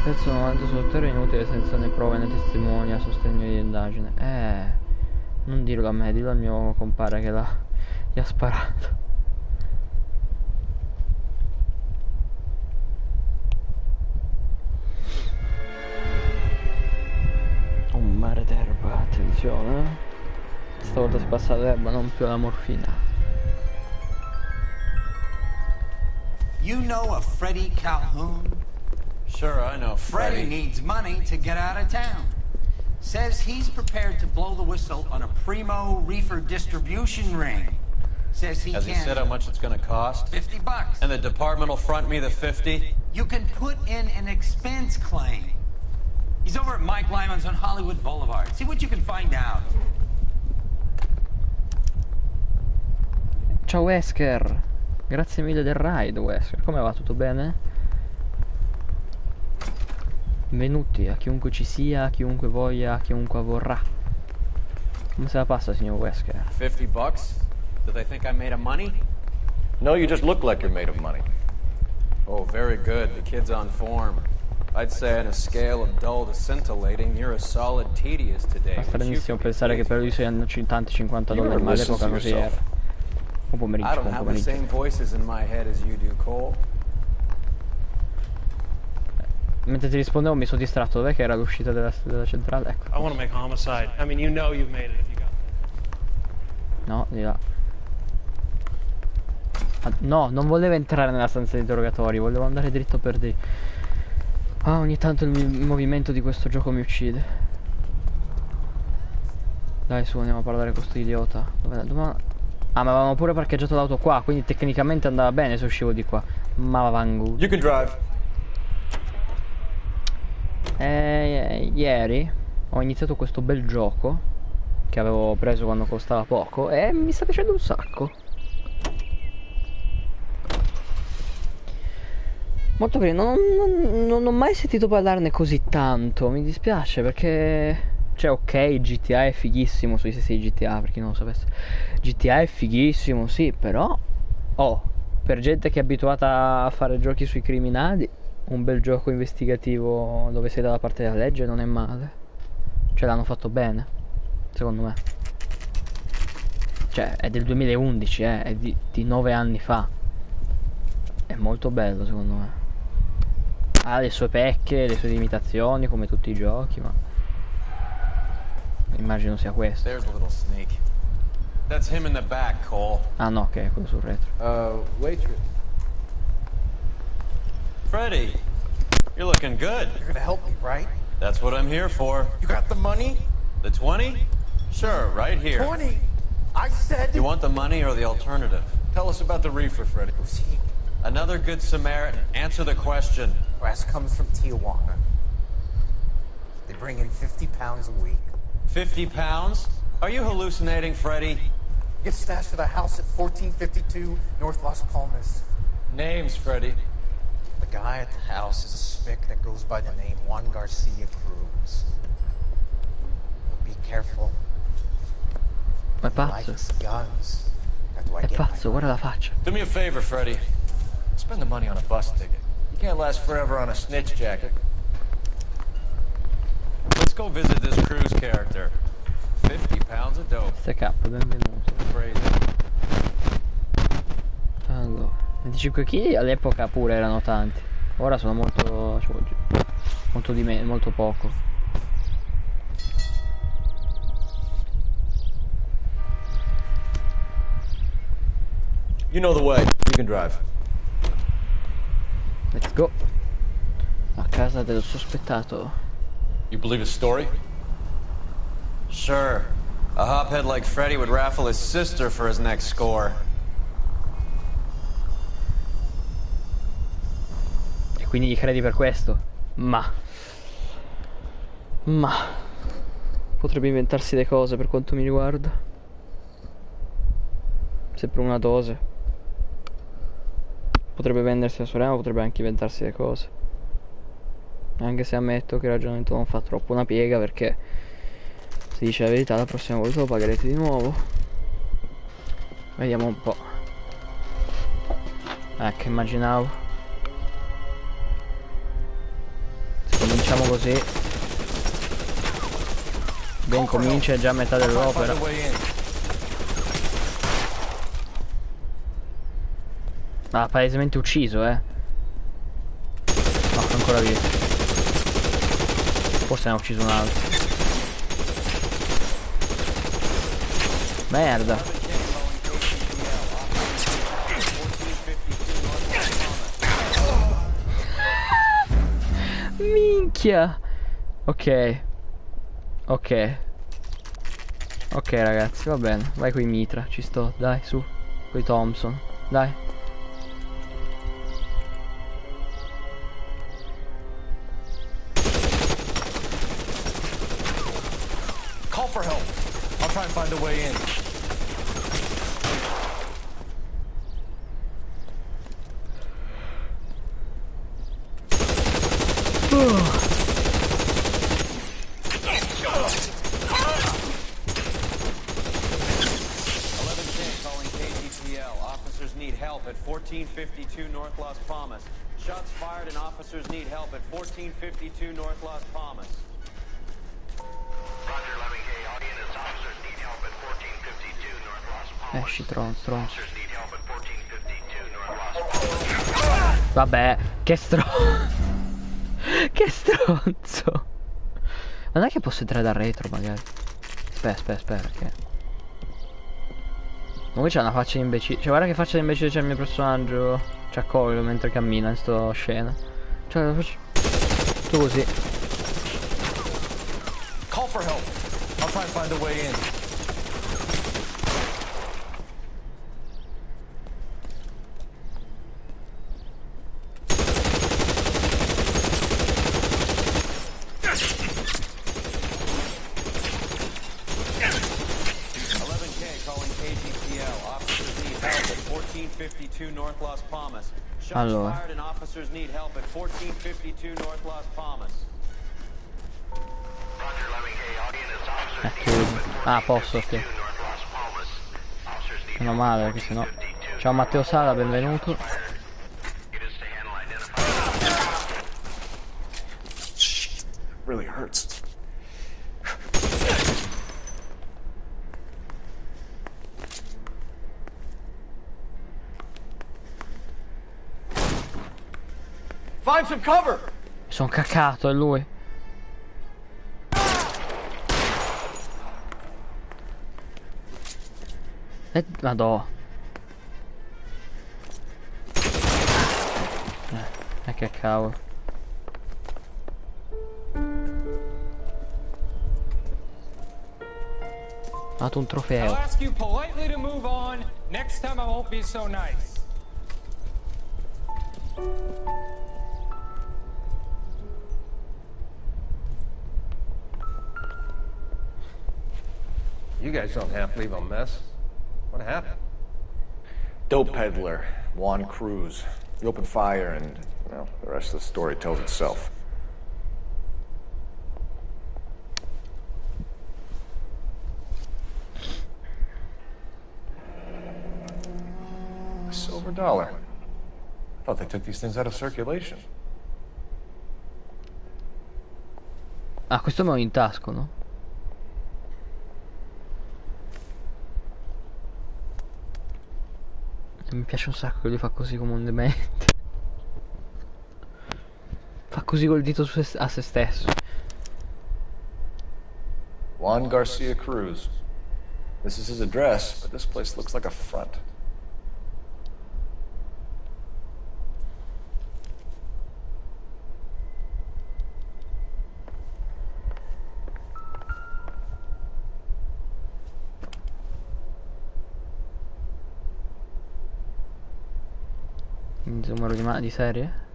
Pezzo 90 sul terreno inutile senza né prove né testimoni a sostegno di indagine. Non dirlo a me, dillo al mio compare che gli ha sparato. Un mare d'erba, attenzione. Stavolta si passa all'erba, non più alla morfina. You know a Freddie Calhoun? Sure, I know Freddie needs money to get out of town. Says he's prepared to blow the whistle on a primo reefer distribution ring. Says he Has he said how much it's gonna cost? $50. And the department will front me the 50? You can put in an expense claim. He's over at Mike Lyman's on Hollywood Boulevard. See what you can find out. Ciao Wesker, grazie mille del raid Wesker, come va? Tutto bene? Benvenuti a chiunque ci sia, a chiunque voglia, a chiunque vorrà. Come se la passa, signor Wesker? $50? Do they think I'm made of money? No, you just look like you're made of money. Oh, very good. The kid's on form. I'd say on a scale of dull to scintillating, you're a solid tedious today. Fa stranissimo pensare che per lui siano tanti $50, ma all'epoca così era. I don't have the same voices in my head as you do, Cole. Mentre ti rispondevo mi sono distratto. Dov'è che era l'uscita della centrale? Ecco. I want to make homicide. I mean, you know you've made it if you got it. No, di là. No, non volevo entrare nella stanza di interrogatori, volevo andare dritto per di. Ogni tanto il movimento di questo gioco mi uccide. Dai, su, andiamo a parlare con sto idiota. Dove... Ah, ma avevamo pure parcheggiato l'auto qua, quindi tecnicamente andava bene se uscivo di qua. Ma vangu. You can drive. Ieri ho iniziato questo bel gioco che avevo preso quando costava poco e mi sta piacendo un sacco. Molto bene, non ho mai sentito parlarne così tanto, mi dispiace perché... Cioè, ok, GTA è fighissimo, su sì, GTA, per chi non lo sapesse. GTA è fighissimo, sì, però... Oh, per gente che è abituata a fare giochi sui criminali, un bel gioco investigativo dove sei dalla parte della legge non è male. Cioè, l'hanno fatto bene, secondo me. Cioè, è del 2011, è di 9 anni fa. È molto bello, secondo me. Ha le sue pecche, le sue limitazioni, come tutti i giochi, ma... Immagino sia questo. There's a little sneak. That's him in the back, Cole. Ah no, ok, quello sul retro. Waitress. Freddie, you're looking good. You're gonna help me, right? That's what I'm here for. You got the money? The 20? Sure, right here. 20? I said... You want the money or the alternative? Tell us about the reefer, Freddie. Who's he? Another good Samaritan. Answer the question. Brass comes from Tijuana. They bring in 50 pounds a week. 50 pounds? Are you hallucinating, Freddie? Gets stashed at a house at 1452 North Las Palmas. Names, Freddie. The guy at the house is a spick that goes by the name Juan Garcia Cruz. Be careful. Ma è pazzo. Guns. È pazzo, guarda la faccia. Do me a favor, Freddie. Spend the money on a bus ticket. You can't last forever on a snitch jacket. Let's go visit this Cruz character. 50 pounds of dope. SK, benvenuto. Crazy. Allora, 25 kg all'epoca pure erano tanti. Ora sono molto... molto di meno, molto poco. You know the way. You can drive. Let's go. A casa del sospettato. You believe his story? Sure. A hophead like Freddy would raffle his sister for his next score. E quindi gli credi per questo? Ma potrebbe inventarsi le cose per quanto mi riguarda. Sempre una dose. Potrebbe vendersi la sorella, ma potrebbe anche inventarsi le cose. Anche se ammetto che il ragionamento non fa troppo una piega, perché se dice la verità la prossima volta lo pagherete di nuovo. Vediamo un po'. Che immaginavo. Se cominciamo così, ben comincia, è già a metà dell'opera. Ah, palesemente ucciso, No, ancora vivo. Forse ne ha ucciso un altro. Merda. Minchia. Ok. Ok ragazzi, va bene. Vai coi mitra, ci sto. Dai, su. Coi Thompson. Dai. Call for help. I'll try and find a way in. Officers need help at 1452 North Las Palmas. Shots fired and officers need help at 1452 North Las Palmas. Roger, 11K. Audience officers need help at 1452 North Las Palmas. Esci, stronzo. Officers need help at 1452 North Las Palmas. Vabbè, che che stronzo. Ma non è che posso entrare da retro magari. Aspetta che comunque c'ha una faccia di imbecille. Cioè guarda che faccia di imbecille c'è il mio personaggio. Ci accolgo mentre cammina in sto scena. Cioè la faccio tutto così. Call for help. I'll try and find a way in. North Las Palmas. Shots Allora. fired and officers need help at 1452 North Las Palmas. Roger, 11K. Audience officers need help at Ah, posso, ok. 1452 North Las Palmas. Officers need Meno male, perché sennò. Ciao Matteo Sala, benvenuto. Really hurts. Find some cover. Sono caccato, è lui. Madò. Che cavolo. Ha dato un trofeo. I'll ask you politely to move on. Next time I won't be so nice. You guys don't half leave a mess. What happened? Dope peddler, Juan Cruz. He opened fire and, well, the rest of the story tells itself. A silver dollar. I thought they took these things out of circulation. Ah, questo me lo intasco, no? Mi piace un sacco che lui fa così come un demente. Fa così col dito a se stesso. Juan Garcia Cruz. This is his address, but this place looks like a front. numero di serie?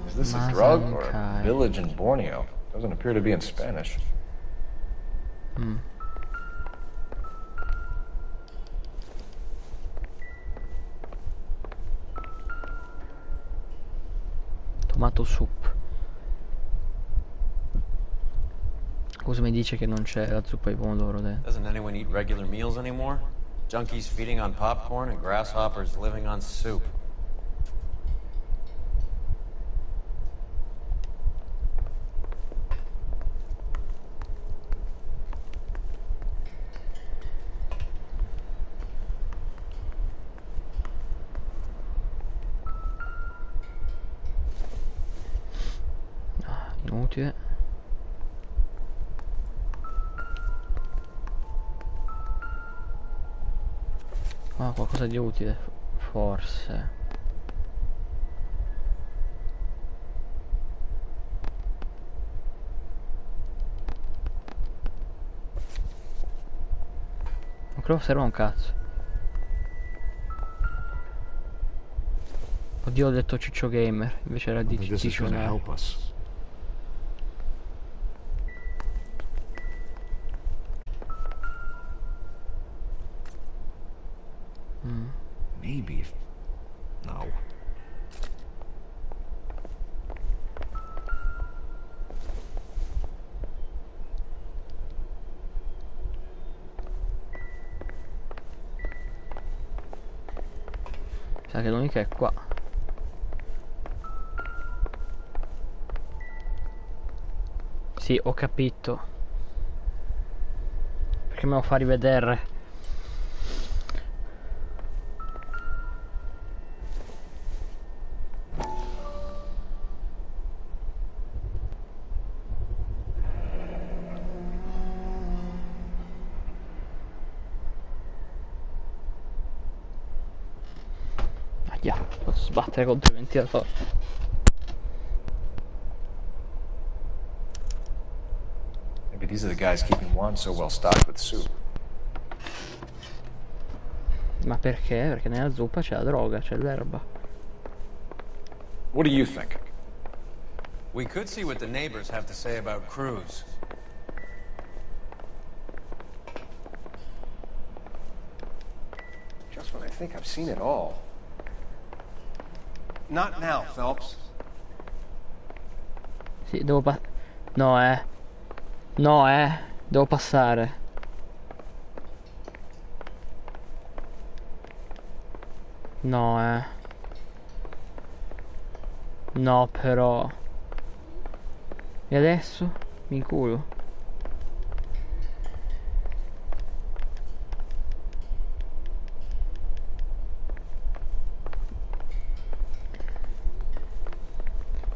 Is this a drug or a village in Borneo? Doesn't appear to be in Spanish. Tomato soup. Cosa mi dice che non c'è la zuppa di pomodoro dentro? Doesn't anyone eat regular meals anymore? Junkies feeding on popcorn and grasshoppers living on soup. Inutile. Ah, qualcosa di utile, forse. Non credo serva un cazzo. Oddio, ho detto Ciccio Gamer, invece era di Ciccio Gamer. Maybe if... No. Sa che l'unica è qua. Sì, ho capito. Perché me lo fa rivedere? Posso sbattere contro il ventilatore. Maybe these are the guys keeping Juan so well stocked with soup. Ma perché? Perché nella zuppa c'è la droga, c'è l'erba. What do you think? We could see what the neighbors have to say about Cruz. Just when I think I've seen it all. Not now, Phelps. Sì, devo no, devo passare. No, no, però. E adesso? Mi inculo.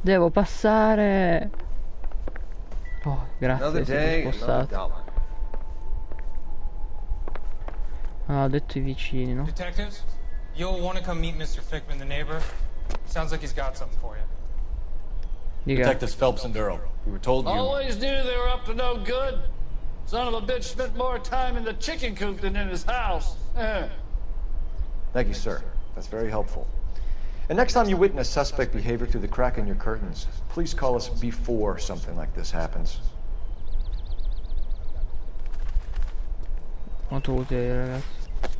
Devo passare. Oh, grazie, sei spostato. Ah, ho detto i vicini, no? Detectives, you'll want to come meet Mr. Fickman, the neighbor. Sounds like he's got something for you. Dica. Detectives Phelps and Durrell. We were told you... Always knew they were up to no good. Son of a bitch spent more time in the chicken coop than in his house. Thank you, sir. That's very helpful. And next time you witness suspect behavior through the crack in your curtains, please call us before something like this happens. Quanto utile, ragazzi.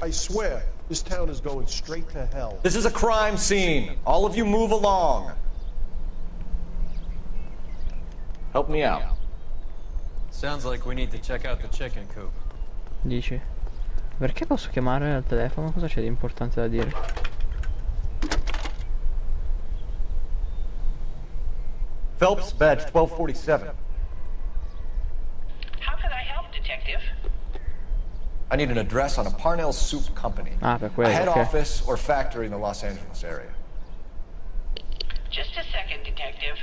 I swear, this town is going straight to hell. This is a crime scene. All of you move along. Help me out. Sounds like we need to check out the chicken coop. Dici? Perché posso chiamare al telefono? Cosa c'è di importante da dire? Phelps, badge 1247. How can I help, Detective? I need an address on a Parnell Soup Company. Ah, per quello, a head ok. office or factory in the Los Angeles area. Just a second, Detective.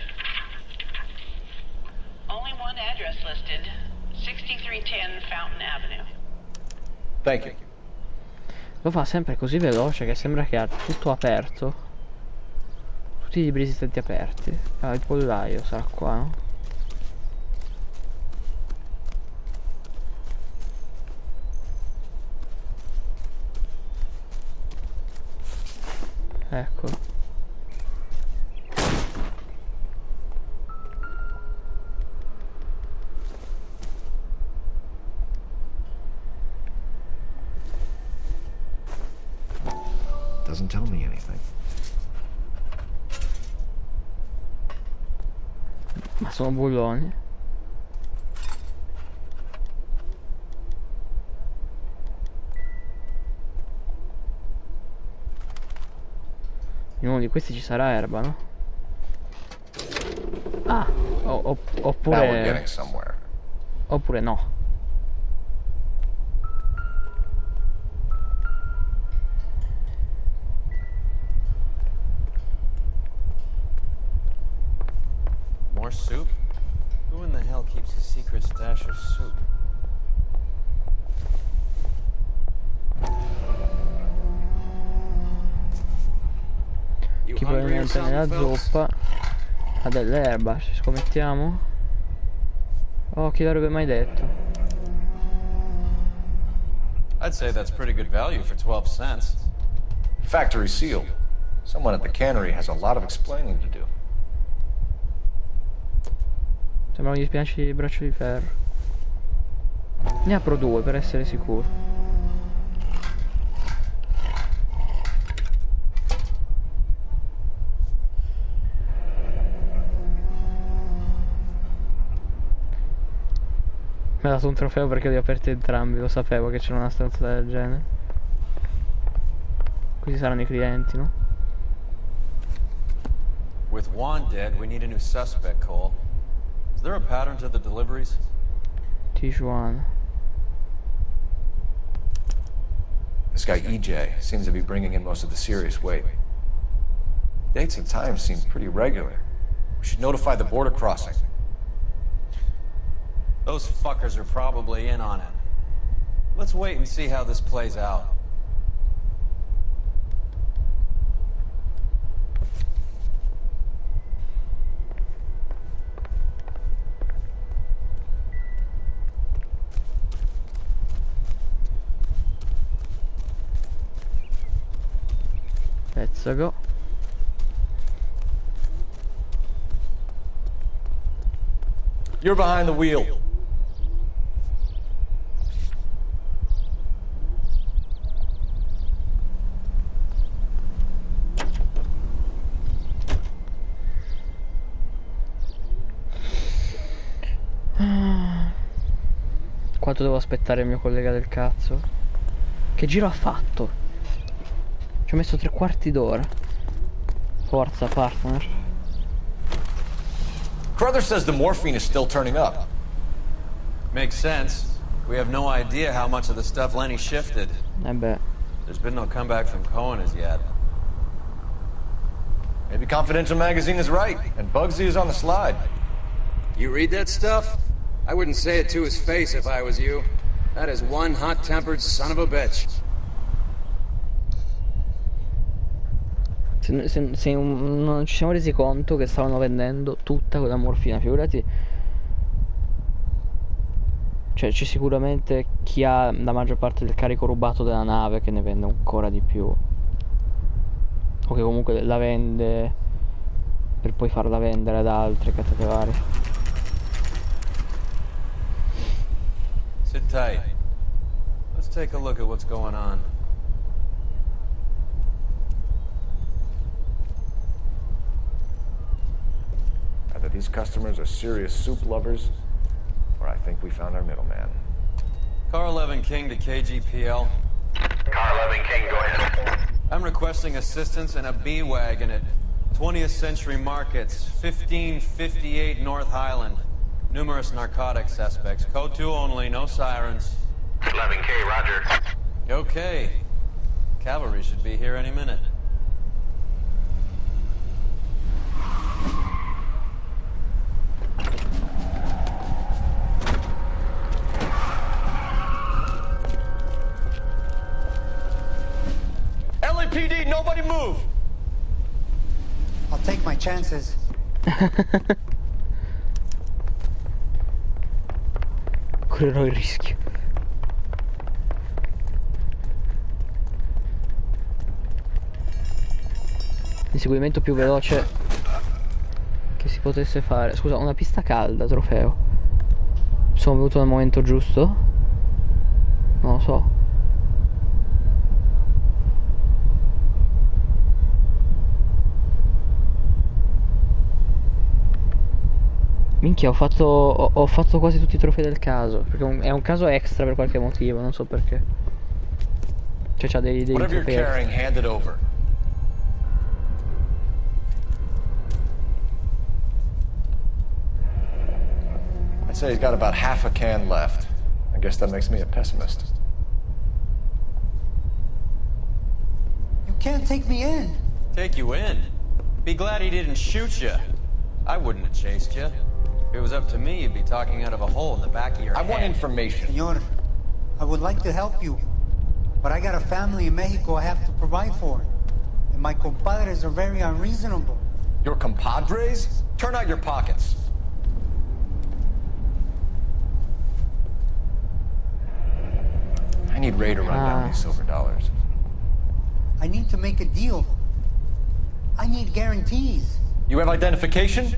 Only one address listed. 6310 Fountain Avenue. Thank you. Lo fa sempre così veloce che sembra che ha tutto aperto. Tutti i libri esistenti aperti. Ah, il pollaio sarà qua, no? Eccolo. Doesn't tell me anything. Ma sono bulloni. In uno di questi ci sarà erba, no? Ah, Now we're oppure... getting somewhere. Oppure no. More soup? Who in the hell keeps a secret stash of soup? Chi probabilmente nella zuppa ha dell'erba, ci scommettiamo? Oh, chi l'avrebbe mai detto? I'd say that's pretty good value for 12 cents. Factory sealed. Someone at the cannery has a lot of explaining to do. Sembrano gli spianci di braccio di ferro. Ne apro 2 per essere sicuro. Mi ha dato un trofeo perché li ho aperti entrambi, lo sapevo che c'era una stanza del genere. Questi saranno i clienti, no? With Juan dead, we need a new suspect, Cole. Is there a pattern to the deliveries? Tijuana. This guy EJ seems to be bringing in most of the serious weight. Dates and times seem pretty regular. We should notify the border crossing. Those fuckers are probably in on it. Let's wait and see how this plays out. Let's go. You're behind the wheel. Quanto devo aspettare il mio collega del cazzo? Che giro ha fatto? Ci ho messo 3/4 d'ora. Forza, partner. Carruthers says the morphine is still turning up. Makes sense. We have no idea how much of the stuff Lenny shifted. Beh. There's been no comeback from Cohen as yet. Maybe Confidential Magazine is right, and Bugsy is on the slide. You read that stuff? I wouldn't say it to his face if I was you. That is one hot-tempered son of a bitch. Se non ci siamo resi conto che stavano vendendo tutta quella morfina, figurati. Cioè c'è sicuramente chi ha la maggior parte del carico rubato della nave che ne vende ancora di più. O che comunque la vende per poi farla vendere ad altri, cazzate varie. Sit tight. Let's take a look at what's going on. Either these customers are serious soup lovers, or I think we found our middleman. Car 11 King to KGPL. Car 11 King, go ahead. I'm requesting assistance in a B-Wagon at 20th Century Markets, 1558 North Highland. Numerous narcotic suspects. Code 2 only, no sirens. 11K, roger. Okay. Cavalry should be here any minute. LAPD, nobody move! I'll take my chances. Correrò il rischio. L'inseguimento più veloce che si potesse fare. Scusa, una pista calda, trofeo. Sono venuto nel momento giusto? Non lo so. Minchia, ho fatto quasi tutti i trofei del caso. Perché è un caso extra per qualche motivo, non so perché. Cioè c'ha dei Whatever you're trofei carrying, extra. hand it over. I'd say he's got about half a can left. I guess that makes me a pessimist. You can't take me in. Take you in? Be glad he didn't shoot you. I wouldn't have chased you. If it was up to me, you'd be talking out of a hole in the back of your head. I want information. Senor, I would like to help you, but I got a family in Mexico I have to provide for. And my compadres are very unreasonable. Your compadres? Turn out your pockets. I need Ray to run down these silver dollars. I need to make a deal. I need guarantees. You have identification?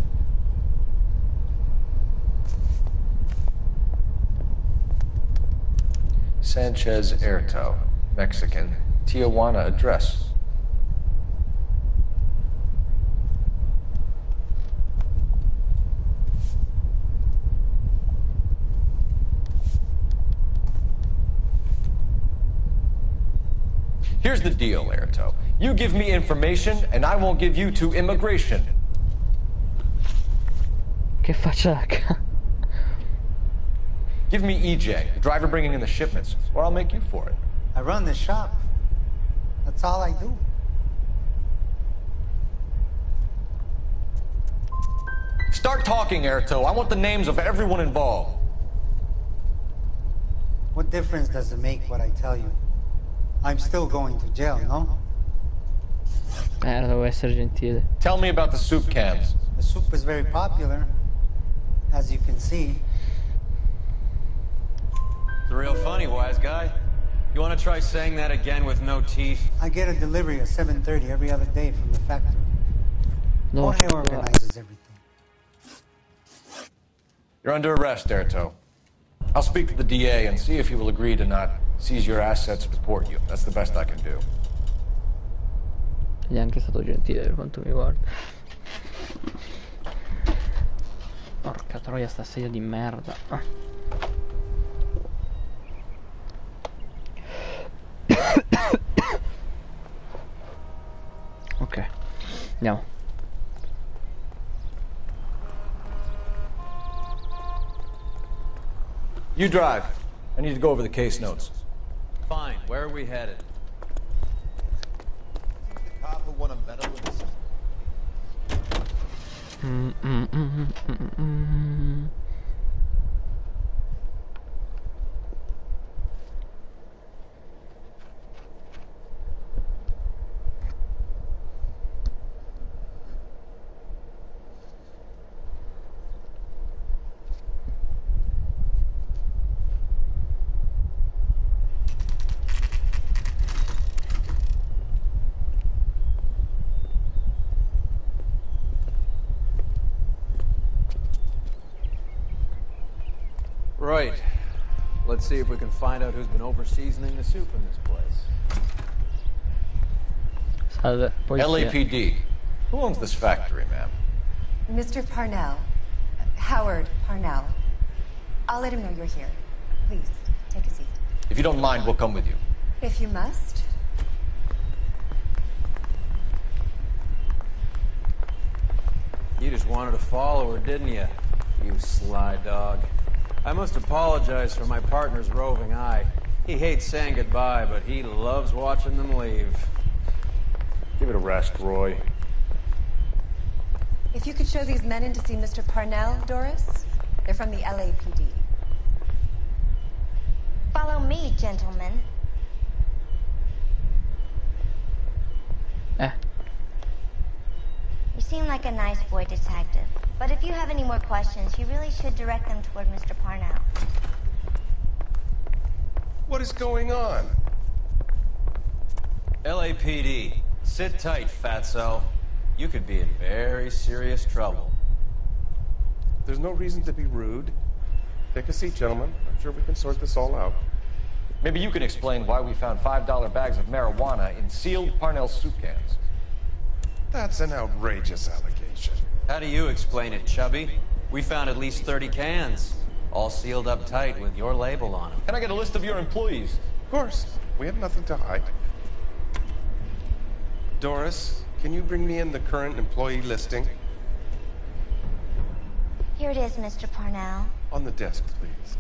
Sanchez Erto, Mexican, Tijuana address. Here's the deal, Erto. You give me information, and I won't give you to immigration. Che faccia. Give me EJ, the driver bringing in the shipments, or I'll make you for it. I run the shop. That's all I do. Start talking, Erto. I want the names of everyone involved. What difference does it make what I tell you? I'm still going to jail, no? Devo essere gentile. Tell me about the soup cans. The soup is very popular, as you can see. It's real funny, wise guy. You want to try saying that again with no teeth? I get a delivery at 7:30 every other day from the factory. No, Jorge organizes everything. You're under arrest, Erto. I'll speak to the DA and see if he will agree to not seize your assets and deport you. That's the best I can do. Gli è anche stato gentile per quanto mi riguarda. Porca troia, sta sedia di merda. Ok, andiamo. You drive. I need to go over the case notes. Fine, where are we headed? The cop who won a medal in the Right. Let's see if we can find out who's been over-seasoning the soup in this place. Salve, polizia. LAPD. Who owns this factory, ma'am? Mr. Parnell. Howard Parnell. I'll let him know you're here. Please, take a seat. If you don't mind, we'll come with you. If you must. You just wanted to follow her, didn't you? You sly dog. I must apologize for my partner's roving eye. He hates saying goodbye, but he loves watching them leave. Give it a rest, Roy. If you could show these men in to see Mr. Parnell, Doris. They're from the LAPD. Follow me, gentlemen. You seem like a nice boy, detective. But if you have any more questions, you really should direct them toward Mr. Parnell. What is going on? LAPD. Sit tight, fatso. you could be in very serious trouble. There's no reason to be rude. Take a seat, gentlemen. I'm sure we can sort this all out. Maybe you can explain why we found $5 bags of marijuana in sealed Parnell soup cans. That's an outrageous allegation. How do you explain it, Chubby? We found at least 30 cans, all sealed up tight with your label on them. Can I get a list of your employees? Of course. We have nothing to hide. Doris, can you bring me in the current employee listing? Here it is, Mr. Parnell. On the desk, please.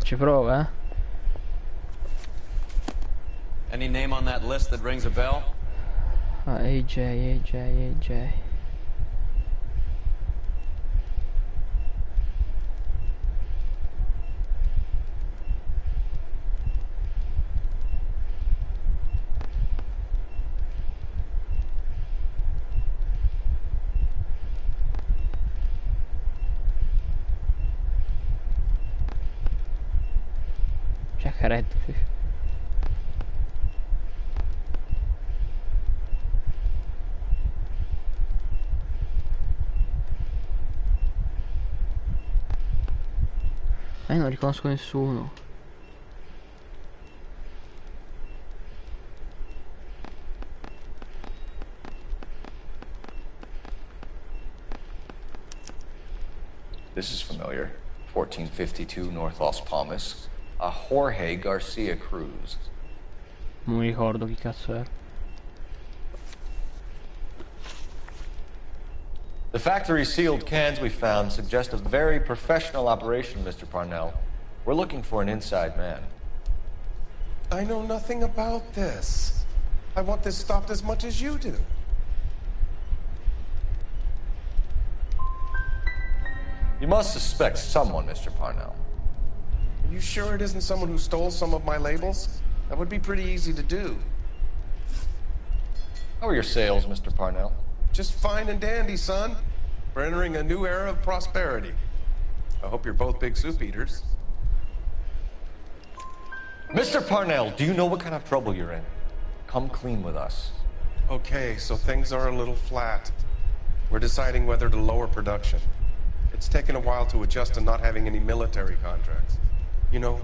Ci prova, eh? Any name on that list that rings a bell? AJ. Giacaretto, sì. Non riconosco nessuno. This is familiar. 1452 North Las Palmas. A Jorge Garcia Cruz. Non mi ricordo chi cazzo era. The factory sealed cans we found suggest a very professional operation, Mr. Parnell. We're looking for an inside man. I know nothing about this. I want this stopped as much as you do. You must suspect someone, Mr. Parnell. Are you sure it isn't someone who stole some of my labels? That would be pretty easy to do. How are your sales, Mr. Parnell? Just fine and dandy, son. We're entering a new era of prosperity. I hope you're both big soup eaters. Mr. Parnell, do you know what kind of trouble you're in? Come clean with us. Okay, so things are a little flat. We're deciding whether to lower production. It's taken a while to adjust to not having any military contracts. You know,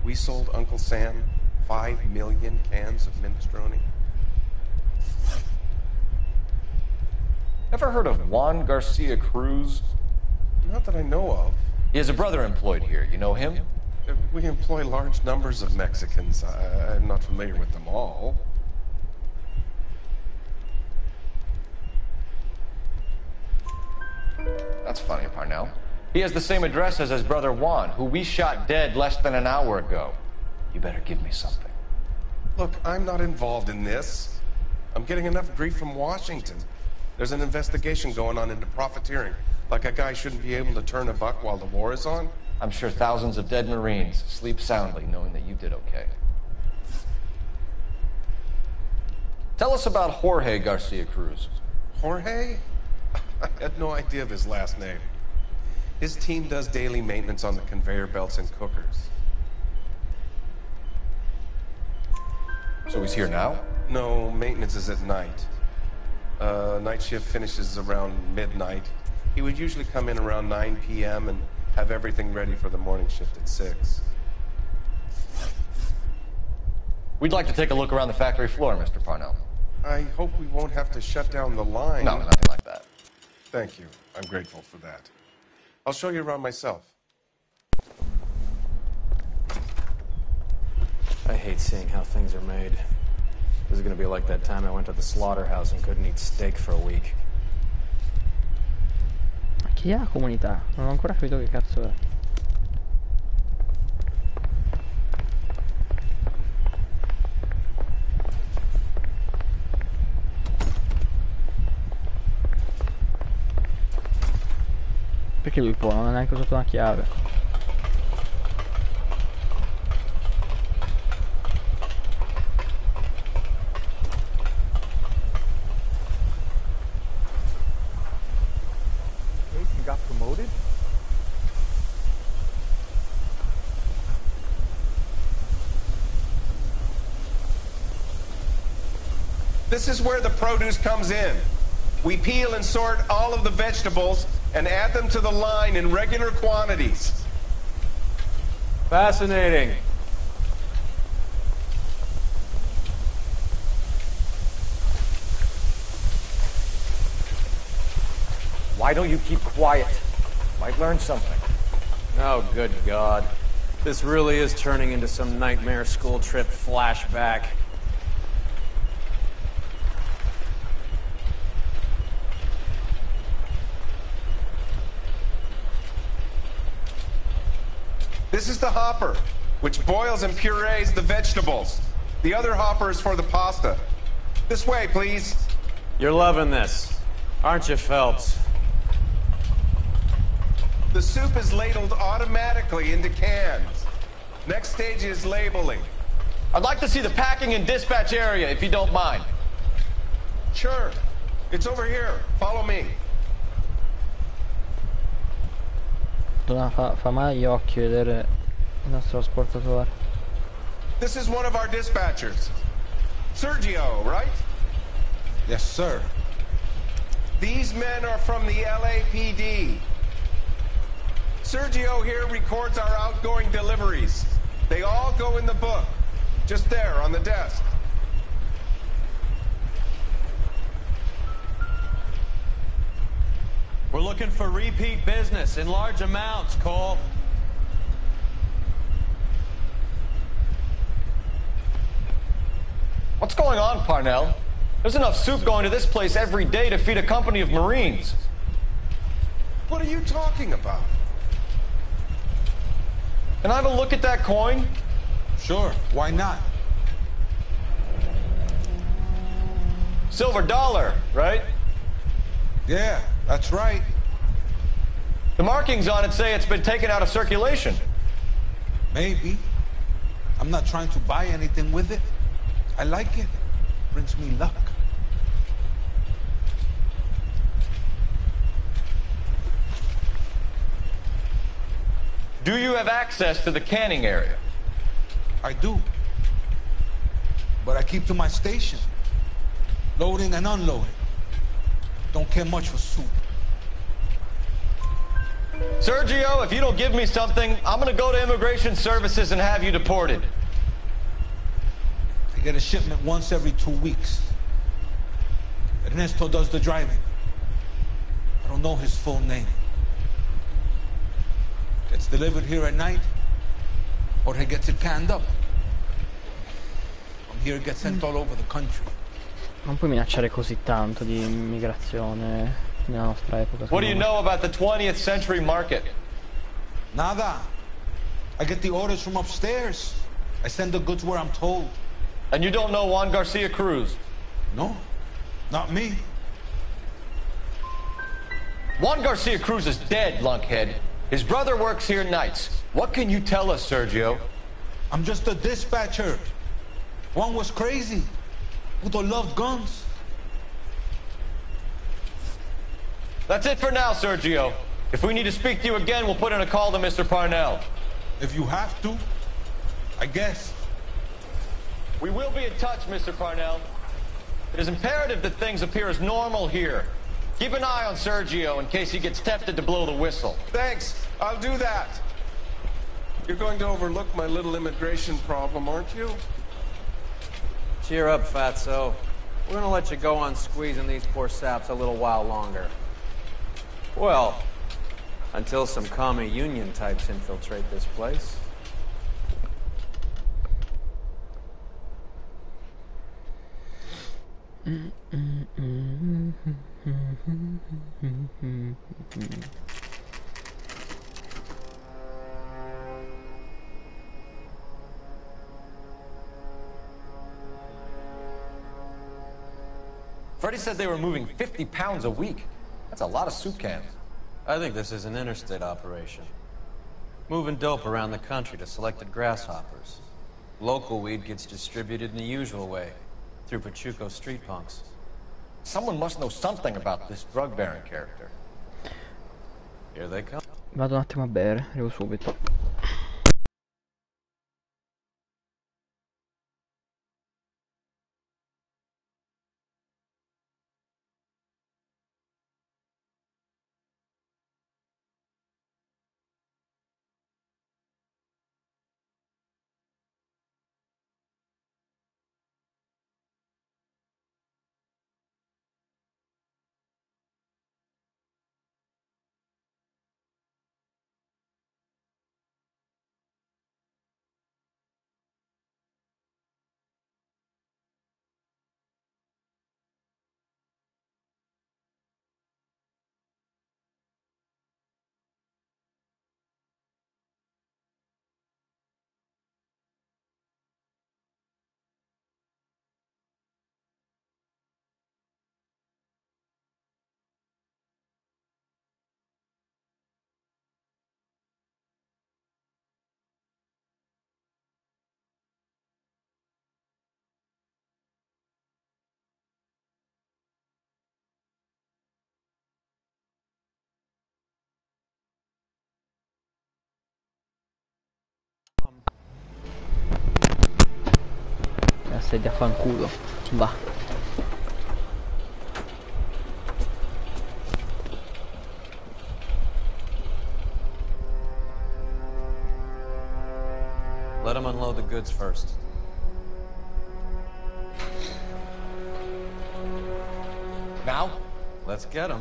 we sold Uncle Sam 5 million cans of minestrone. Ever heard of Juan Garcia Cruz? Not that I know of. He has a brother employed here. You know him? We employ large numbers of Mexicans. I'm not familiar with them all. That's funny, Parnell. He has the same address as his brother Juan, who we shot dead less than an hour ago. You better give me something. Look, I'm not involved in this. I'm getting enough grief from Washington. There's an investigation going on into profiteering. Like a guy shouldn't be able to turn a buck while the war is on. I'm sure thousands of dead Marines sleep soundly knowing that you did okay. Tell us about Jorge Garcia Cruz. Jorge? I had no idea of his last name. His team does daily maintenance on the conveyor belts and cookers. So he's here now? No, maintenance is at night. Night shift finishes around midnight. He would usually come in around 9 p.m. and have everything ready for the morning shift at 6. We'd like to take a look around the factory floor, Mr. Parnell. I hope we won't have to shut down the line. No, nothing like that. Thank you. I'm grateful for that. I'll show you around myself. I hate seeing how things are made. This is gonna be like that time I went to the slaughterhouse and couldn't eat steak for a week. Ma chi è la comunità? Non ho ancora capito che cazzo è. Perché lui può? Non ha neanche usato una chiave. Got promoted? This is where the produce comes in. We peel and sort all of the vegetables and add them to the line in regular quantities. Fascinating. Why don't you keep quiet? Might learn something. Oh, good God. This really is turning into some nightmare school trip flashback. This is the hopper, which boils and purees the vegetables. The other hopper is for the pasta. This way, please. You're loving this, aren't you, Phelps? The soup is ladled automatically into cans. Next stage is labeling. I'd like to see the packing and dispatch area, if you don't mind. Sure. It's over here. Follow me. Fa male agli occhi vedere il nostro trasportatore. This is one of our dispatchers. Sergio, right? Yes, sir. These men are from the LAPD. Sergio here records our outgoing deliveries. They all go in the book. Just there, on the desk. We're looking for repeat business in large amounts, Cole. What's going on, Parnell? There's enough soup going to this place every day to feed a company of Marines. What are you talking about? Can I have a look at that coin? Sure, why not? Silver dollar, right? Yeah, that's right. The markings on it say it's been taken out of circulation. Maybe. I'm not trying to buy anything with it. I like it. Brings me luck. Do you have access to the canning area? I do. But I keep to my station. Loading and unloading. Don't care much for soup. Sergio, if you don't give me something, I'm gonna go to Immigration Services and have you deported. I get a shipment once every 2 weeks. Ernesto does the driving. I don't know his full name. Gets delivered here at night, or he gets it canned up. From here it gets sent all over the country. Non puoi minacciare così tanto di immigrazione nella nostra epoca. What do you know about the 20th century market? Nada. I get the orders from upstairs. I send the goods where I'm told. And you don't know Juan Garcia Cruz? No, not me. Juan Garcia Cruz is dead, lunkhead. His brother works here nights. What can you tell us, Sergio? I'm just a dispatcher. Juan was crazy. Udo loved guns. That's it for now, Sergio. If we need to speak to you again, we'll put in a call to Mr. Parnell. If you have to, I guess. We will be in touch, Mr. Parnell. It is imperative that things appear as normal here. Keep an eye on Sergio in case he gets tempted to blow the whistle. Thanks. I'll do that. You're going to overlook my little immigration problem, aren't you? Cheer up, Fatso. We're gonna let you go on squeezing these poor saps a little while longer. Well, until some commie union types infiltrate this place. Freddie said they were moving 50 pounds a week. That's a lot of soup cans. I think this is an interstate operation. Moving dope around the country to selected grasshoppers. Local weed gets distributed in the usual way, through Pachuco street punks. Someone must know something about this drug baron character. Here they come. Vado un attimo a bere, arrivo subito. stai a fanculo. Va. Let him unload the goods first. Now? Let's get him.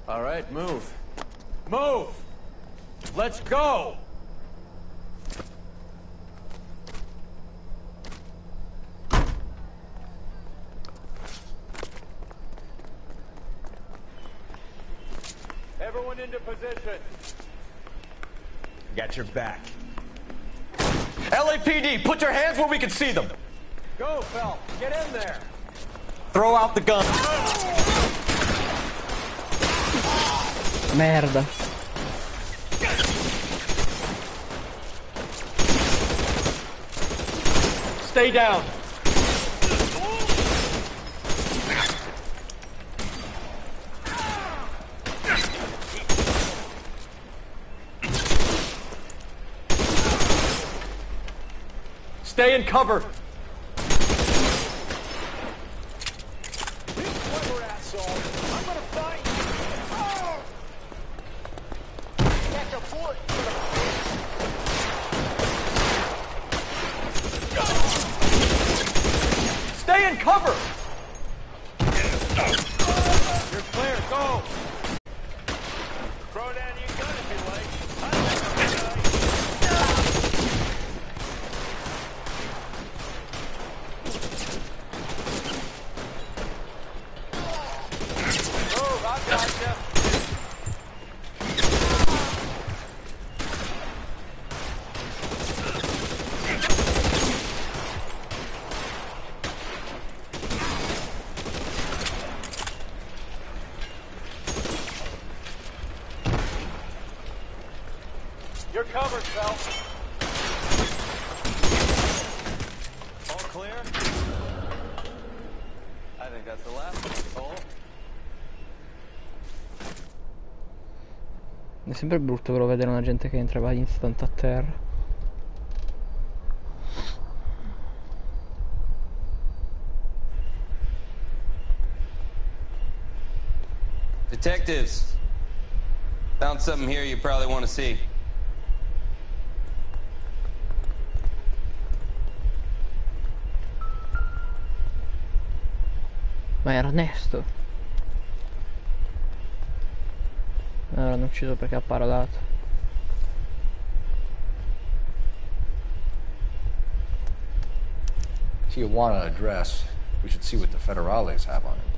All right, move. Move! Let's go! Everyone into position. Got your back. LAPD, put your hands where we can see them. Go, Phelps. Get in there. Throw out the gun. Merda. Stay down. Stay in cover. Stay in cover. You're clear. Go. Throw down your gun if you like. Move. I gotcha. You're covered, Phelps. All clear? I think that's the last one, Cole. È sempre brutto però vedere una gente che entra e va instant a terra. Detectives, found something here you probably want to see. Ma era Ernesto. L'hanno ucciso perché ha parlato. Tijuana address. We should see what the federales have on it.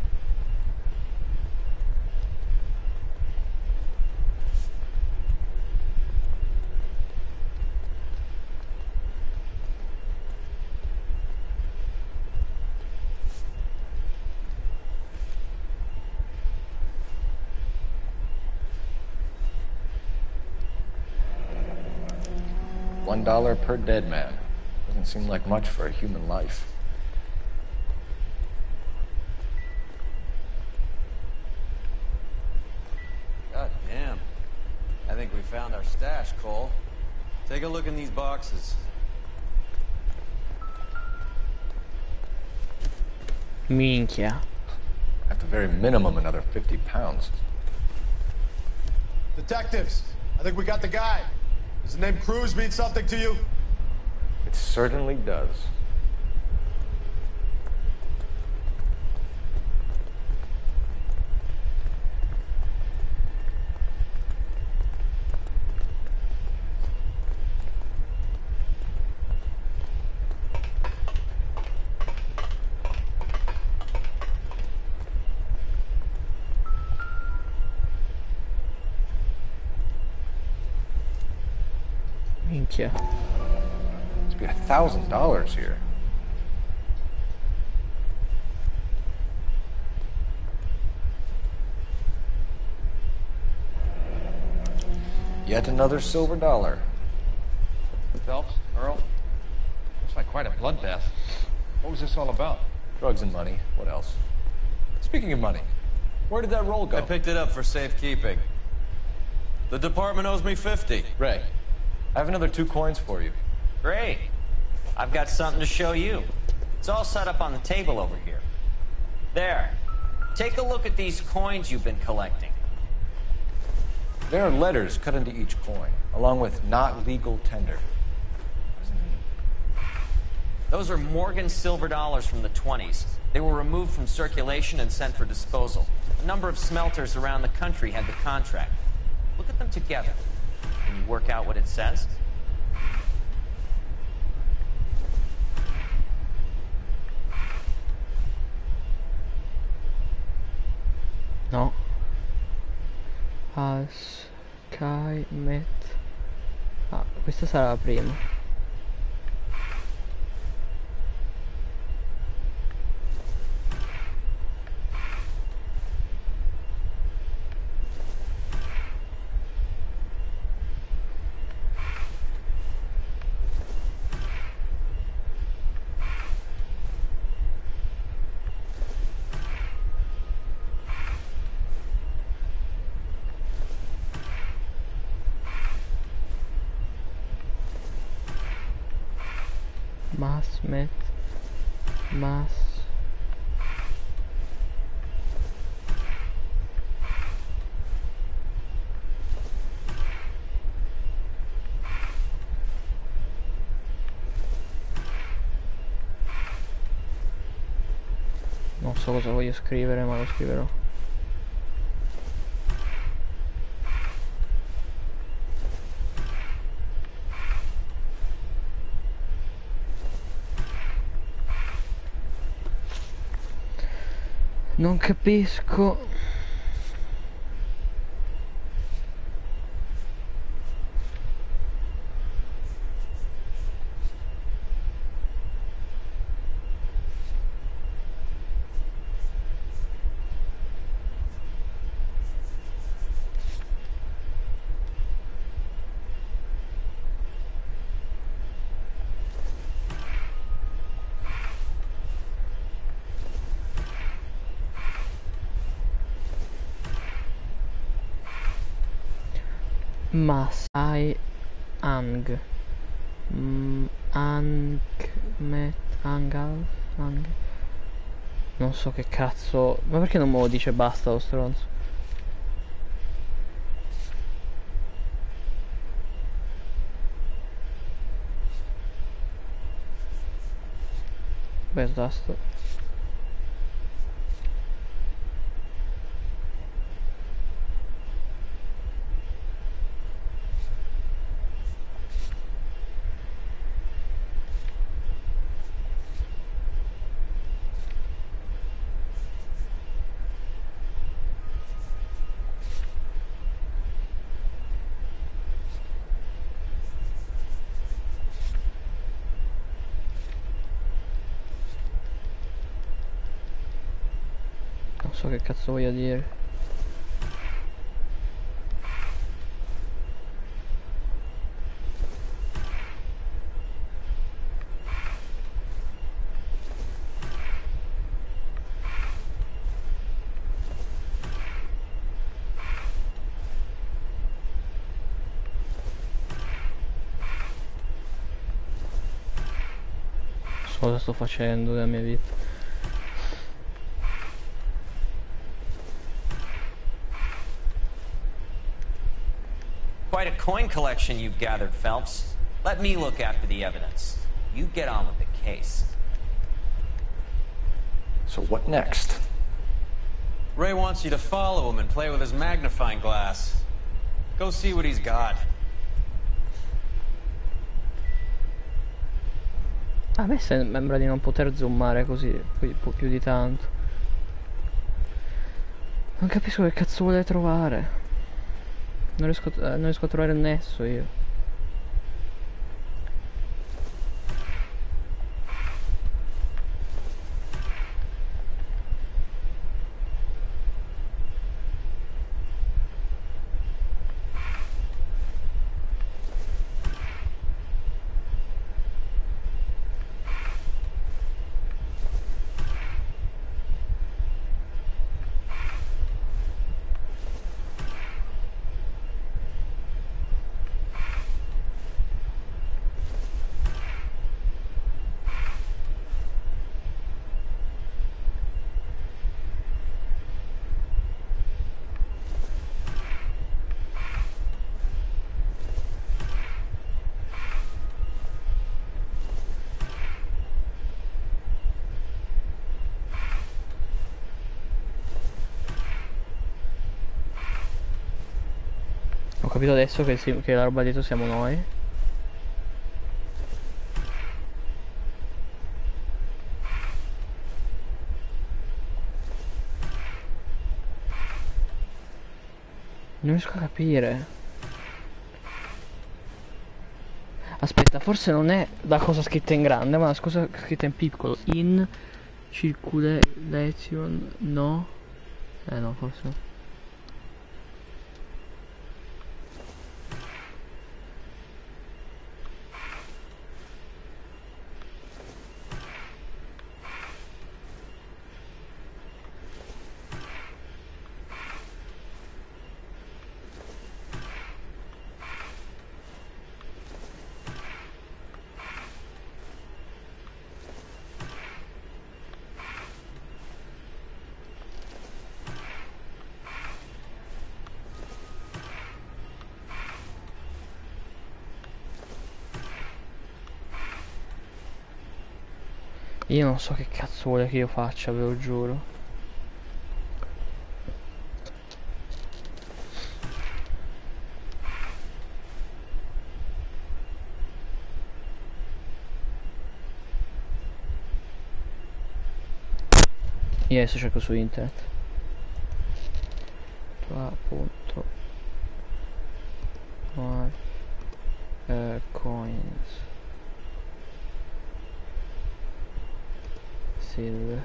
$1 per dead man. Doesn't seem like much for a human life. God damn. I think we found our stash, Cole. Take a look in these boxes. Minchia. At the very minimum, another 50 pounds. Detectives, I think we got the guy. Does the name Cruz mean something to you? It certainly does. Minchia. Must be $1,000 here. Yet another silver dollar. Quite a bloodbath. What was this all about? Drugs and money. What else? Speaking of money, where did that roll go? I picked it up for safekeeping. The department owes me 50. Ray, I have another 2 coins for you. Great. I've got something to show you. It's all set up on the table over here. There. Take a look at these coins you've been collecting. There are letters cut into each coin, along with not legal tender. Those are Morgan silver dollars from the 20s. They were removed from circulation and sent for disposal. A number of smelters around the country had the contract. Look at them together. Can you work out what it says? No. As Sky Met. Ah, questa sarà la prima. Mas non so cosa voglio scrivere, ma lo scriverò. Non capisco. Masai Ang Angal non so che cazzo, ma perché non me lo dice basta lo stronzo? Beh, tasto. Non so che cazzo voglio dire. Non so cosa sto facendo della mia vita. Quite a coin collection you've gathered, Phelps. Let me look after the evidence. You get on with the case. So what next? Ray wants you to follow him and play with his magnifying glass. Go see what he's got. A me sembra di non poter zoomare così più di tanto. Non capisco che cazzo vuole trovare. Non riesco a trovare il nesso io. capito adesso che la roba dietro siamo noi. Non riesco a capire. Aspetta, forse non è la cosa scritta in grande, ma la cosa scritta in piccolo. In circulation, no? No, forse no. Io non so che cazzo vuole che io faccia, ve lo giuro. Io adesso cerco su internet. Appunto. Coins. Silver.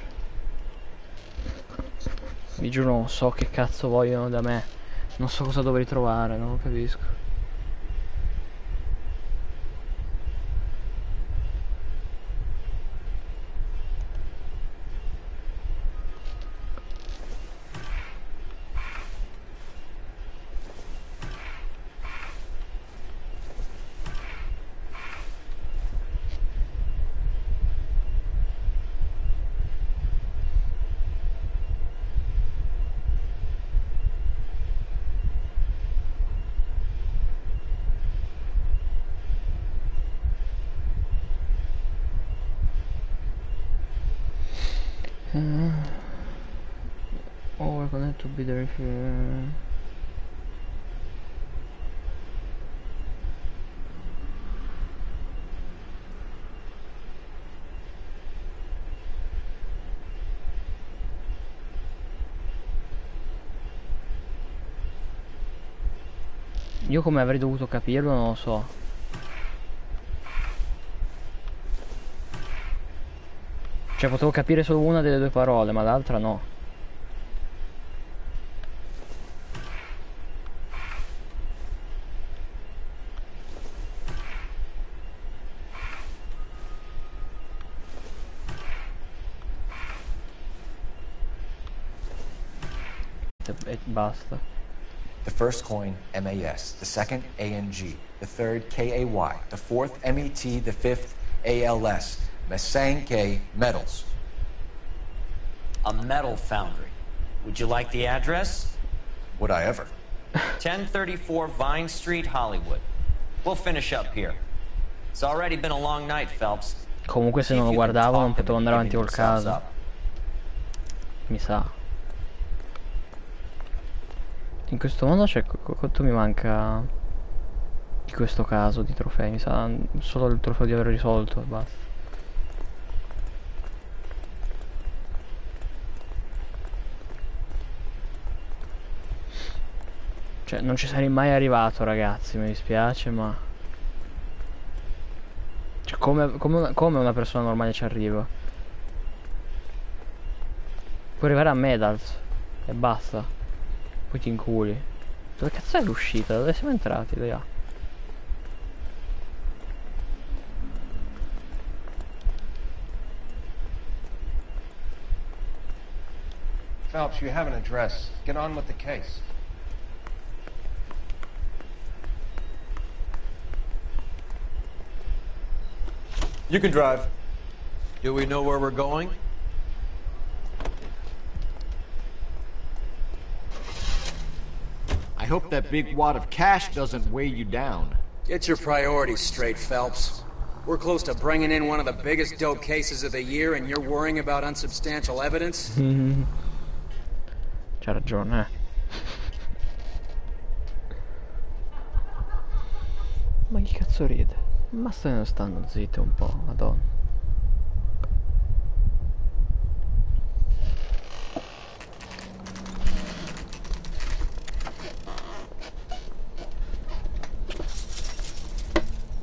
Vi giuro non so che cazzo vogliono da me. Non so cosa dovrei trovare, non lo capisco. Oh, we're gonna have to be there here. Io come avrei dovuto capirlo non lo so. Cioè potevo capire solo una delle due parole, ma l'altra no. E basta. The first coin, MAS. The second, ANG. The third, KAY. The fourth, MET. The fifth, ALS. Masanke Metals. A metal foundry. Would you like the address? Would I ever? 1034 Vine Street, Hollywood. We'll finish up here. It's already been a long night, Phelps. Comunque se non lo guardavo non potevo andare avanti col caso. Mi sa. In questo modo c'è quanto mi manca di questo caso di trofei. Mi sa solo il trofeo di aver risolto e basta. Cioè non ci sarei mai arrivato, ragazzi, mi dispiace, ma cioè, come una persona normale ci arriva? Puoi arrivare a medals e basta. Poi ti inculi. Dove cazzo è l'uscita? Dove siamo entrati? Dove là? Phelps, you have an address. Get on with the case. You can drive. Do we know where we're going? I hope that big wad of cash doesn't weigh you down. Get your priorities straight, Phelps. We're close to bringing in one of the biggest dope cases of the year, and you're worrying about unsubstantial evidence? C'ha ragione, Ma chi cazzo ride? Ma se ne stanno zitti un po', madonna.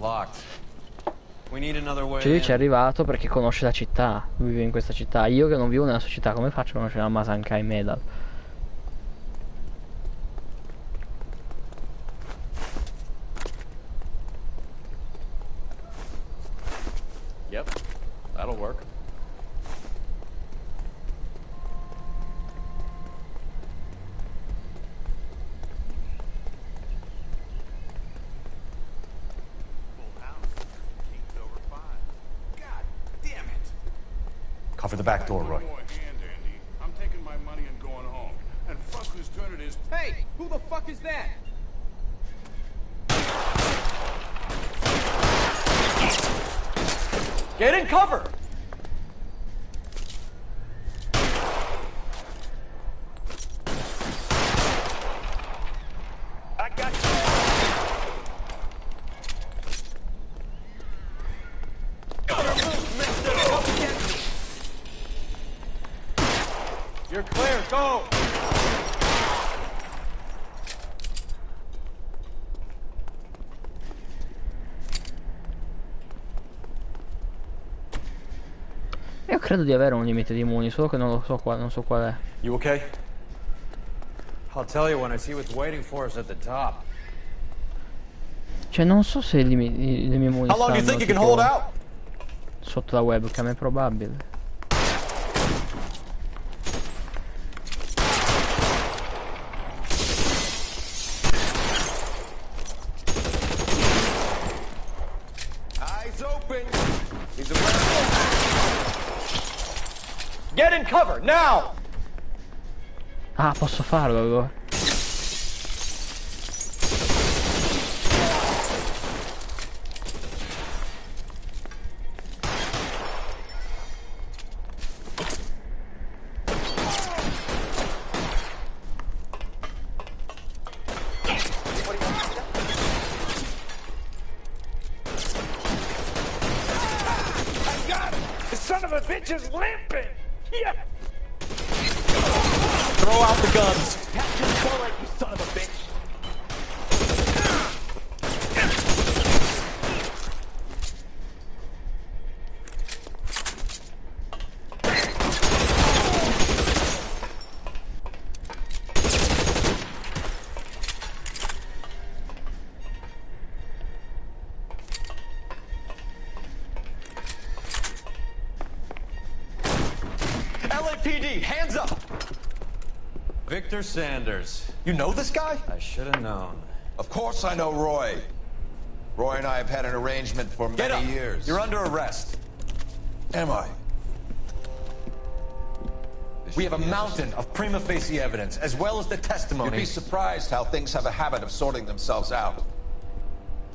Locked. We need another way Cioè lui ci è in. arrivato perché conosce la città. Lui vive in questa città. Io che non vivo nella sua città, come faccio a conoscere la Masankai Medal? Yep, that'll work. Cover the back door, Roy. I'm taking my money and going home. And fuck whose turn it is. Hey, who the fuck is that? Get in cover! I got You're clear, go! Io credo di avere un limite di muni, solo che non lo so non so qual è. You okay? I'll tell you when I see what's waiting for us at the top. Cioè non so se le mie muni How long do you stanno think you can tipo hold out? sotto la webcam, è probabile. eyes open. He's aware. Get in cover, now! Ah, posso farlo allora. I got him. The son of a bitch is limping. Yeah. Throw out the guns. Catch your bullet, you son of a bitch. LAPD, hands up! Victor Sanders. You know this guy? I should have known. Of course I know Roy. Roy and I have had an arrangement for Get up. many years. You're under arrest. Am I? We have a mountain of prima facie evidence, as well as the You'd testimony. be surprised how things have a habit of sorting themselves out.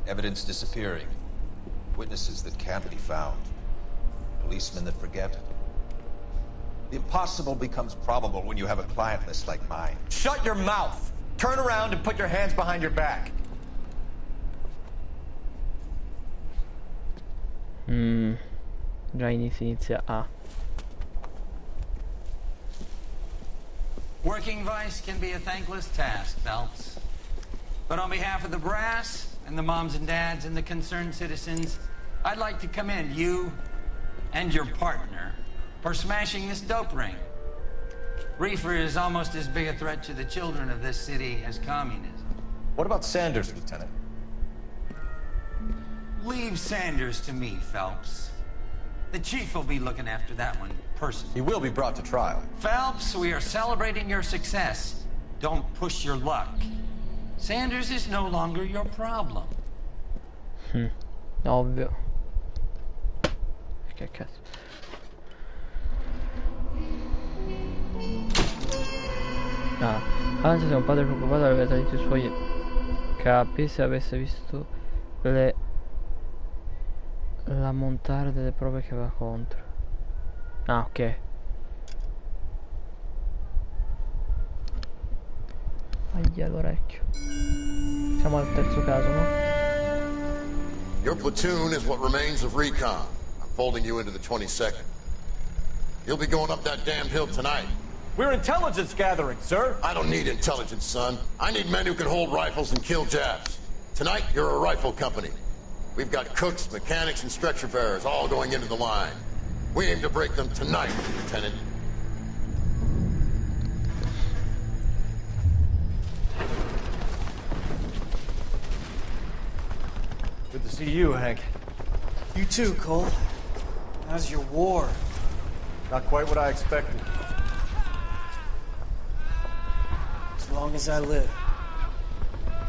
Evidence disappearing. Witnesses that can't be found. Policemen that forget. The impossible becomes probable when you have a client list like mine. Shut your mouth! Turn around and put your hands behind your back. Già inizia a. Working vice can be a thankless task, Phelps. But on behalf of the brass and the moms and dads and the concerned citizens, I'd like to commend you and your partner for smashing this dope ring. Reefer is almost as big a threat to the children of this city as communism. What about Sanders, Lieutenant? Leave Sanders to me, Phelps. The chief will be looking after that one personally. He will be brought to trial. Phelps, we are celebrating your success. Don't push your luck. Sanders is no longer your problem. Ovvio. Che cazzo. Anzi, se un padre preoccupato avrebbe tradito i suoi capi se avesse visto la montare delle prove che aveva contro. Ah, ok. Aglia l'orecchio. Siamo al terzo caso, no? Your platoon is what remains of recon. I'm folding you into the 22nd. You'll be going up that damned hill tonight. We're intelligence gathering, sir. I don't need intelligence, son. I need men who can hold rifles and kill Japs. Tonight, you're a rifle company. We've got cooks, mechanics, and stretcher bearers all going into the line. We aim to break them tonight, Lieutenant. Good to see you, Hank. You too, Cole. How's your war? Not quite what I expected. As long as I live,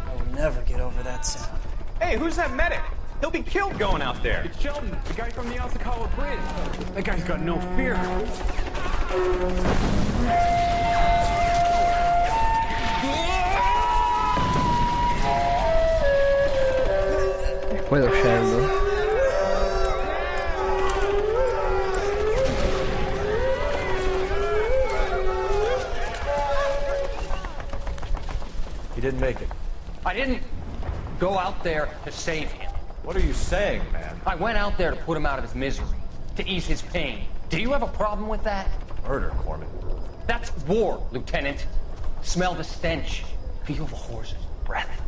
I will never get over that sound. Hey, who's that medic? He'll be killed going out there. It's Sheldon, the guy from the Osakawa Bridge. That guy's got no fear. Quello Sheldon. He didn't make it. I didn't go out there to save him. What are you saying, man? I went out there to put him out of his misery, to ease his pain. Do you have a problem with that? Murder, Corman. That's war, Lieutenant. Smell the stench. Feel the horse's breath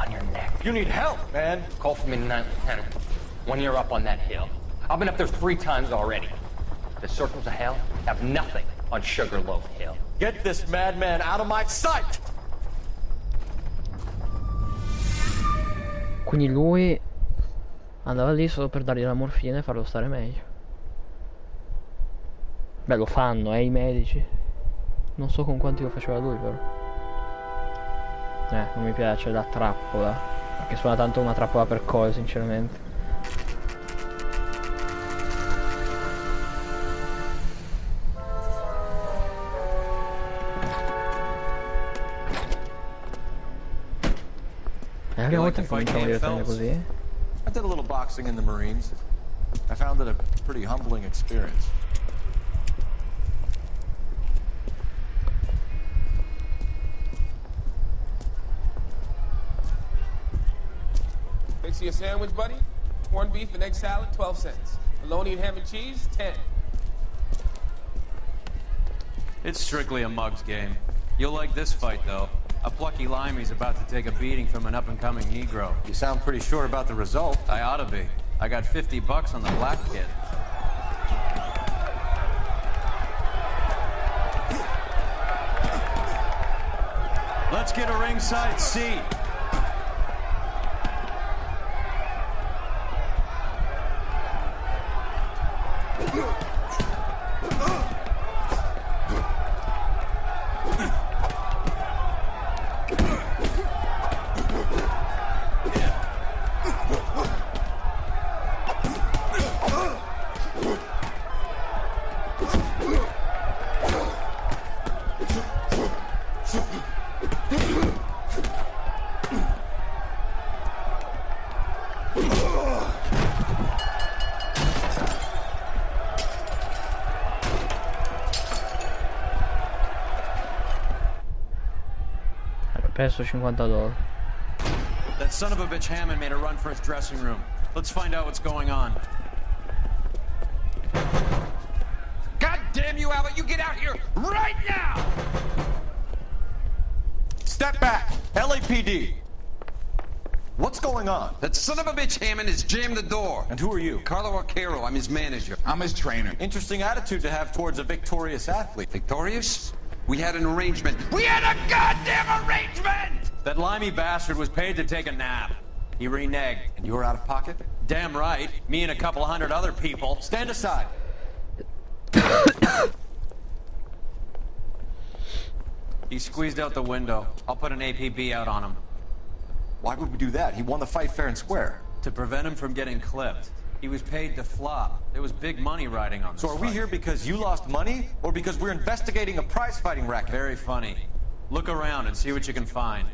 on your neck. You need help, man. Call for me tonight, Lieutenant. When you're up on that hill. I've been up there 3 times already. The circles of hell have nothing on Sugarloaf Hill. Get this madman out of my sight! Quindi lui andava lì solo per dargli la morfina e farlo stare meglio. Beh, lo fanno, i medici. Non so con quanti lo faceva lui, però. Non mi piace la trappola. Perché suona tanto una trappola per Cole, sinceramente. È la prima volta che cominciamo a divertirmi così. I did a little boxing in the Marines. I found it a pretty humbling experience. Fix you a sandwich, buddy? Corned beef and egg salad, 12 cents. Bologna and ham and cheese, 10. It's strictly a mug's game. You'll like this fight, though. A plucky limey's about to take a beating from an up-and-coming Negro. You sound pretty sure about the result. I ought to be. I got $50 on the black kid. Let's get a ringside seat. Perso $50. That son of a bitch Hammond made a run for his dressing room. Let's find out what's going on. God damn you, Albert! You get out here right now! Step back! LAPD! What's going on? That son of a bitch Hammond has jammed the door. And who are you? Carlo Arcaro. I'm his manager. I'm his trainer. Interesting attitude to have towards a victorious athlete. Victorious? We had an arrangement. We had a goddamn arrangement! That limey bastard was paid to take a nap. He reneged. And you were out of pocket? Damn right. Me and a couple hundred other people. Stand aside. He squeezed out the window. I'll put an APB out on him. Why would we do that? He won the fight fair and square. To prevent him from getting clipped. He was paid to flop. There was big money riding on this So are we fight. here because you lost money, or because we're investigating a prize-fighting racket? Very funny. Look around and see what you can find.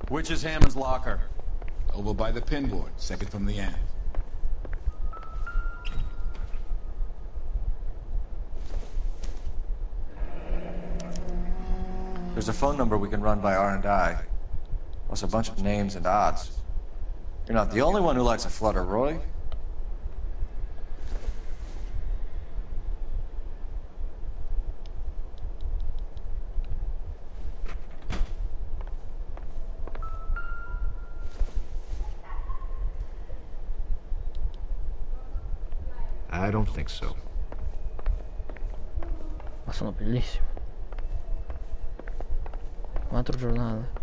Which is Hammond's locker? Over by the pinboard, second from the end. There's a phone number we can run by R&I, plus a bunch of names and odds. You're not the only one who likes a flutter, Roy. I don't think so. Ma sono bellissimi. Un altro giornale.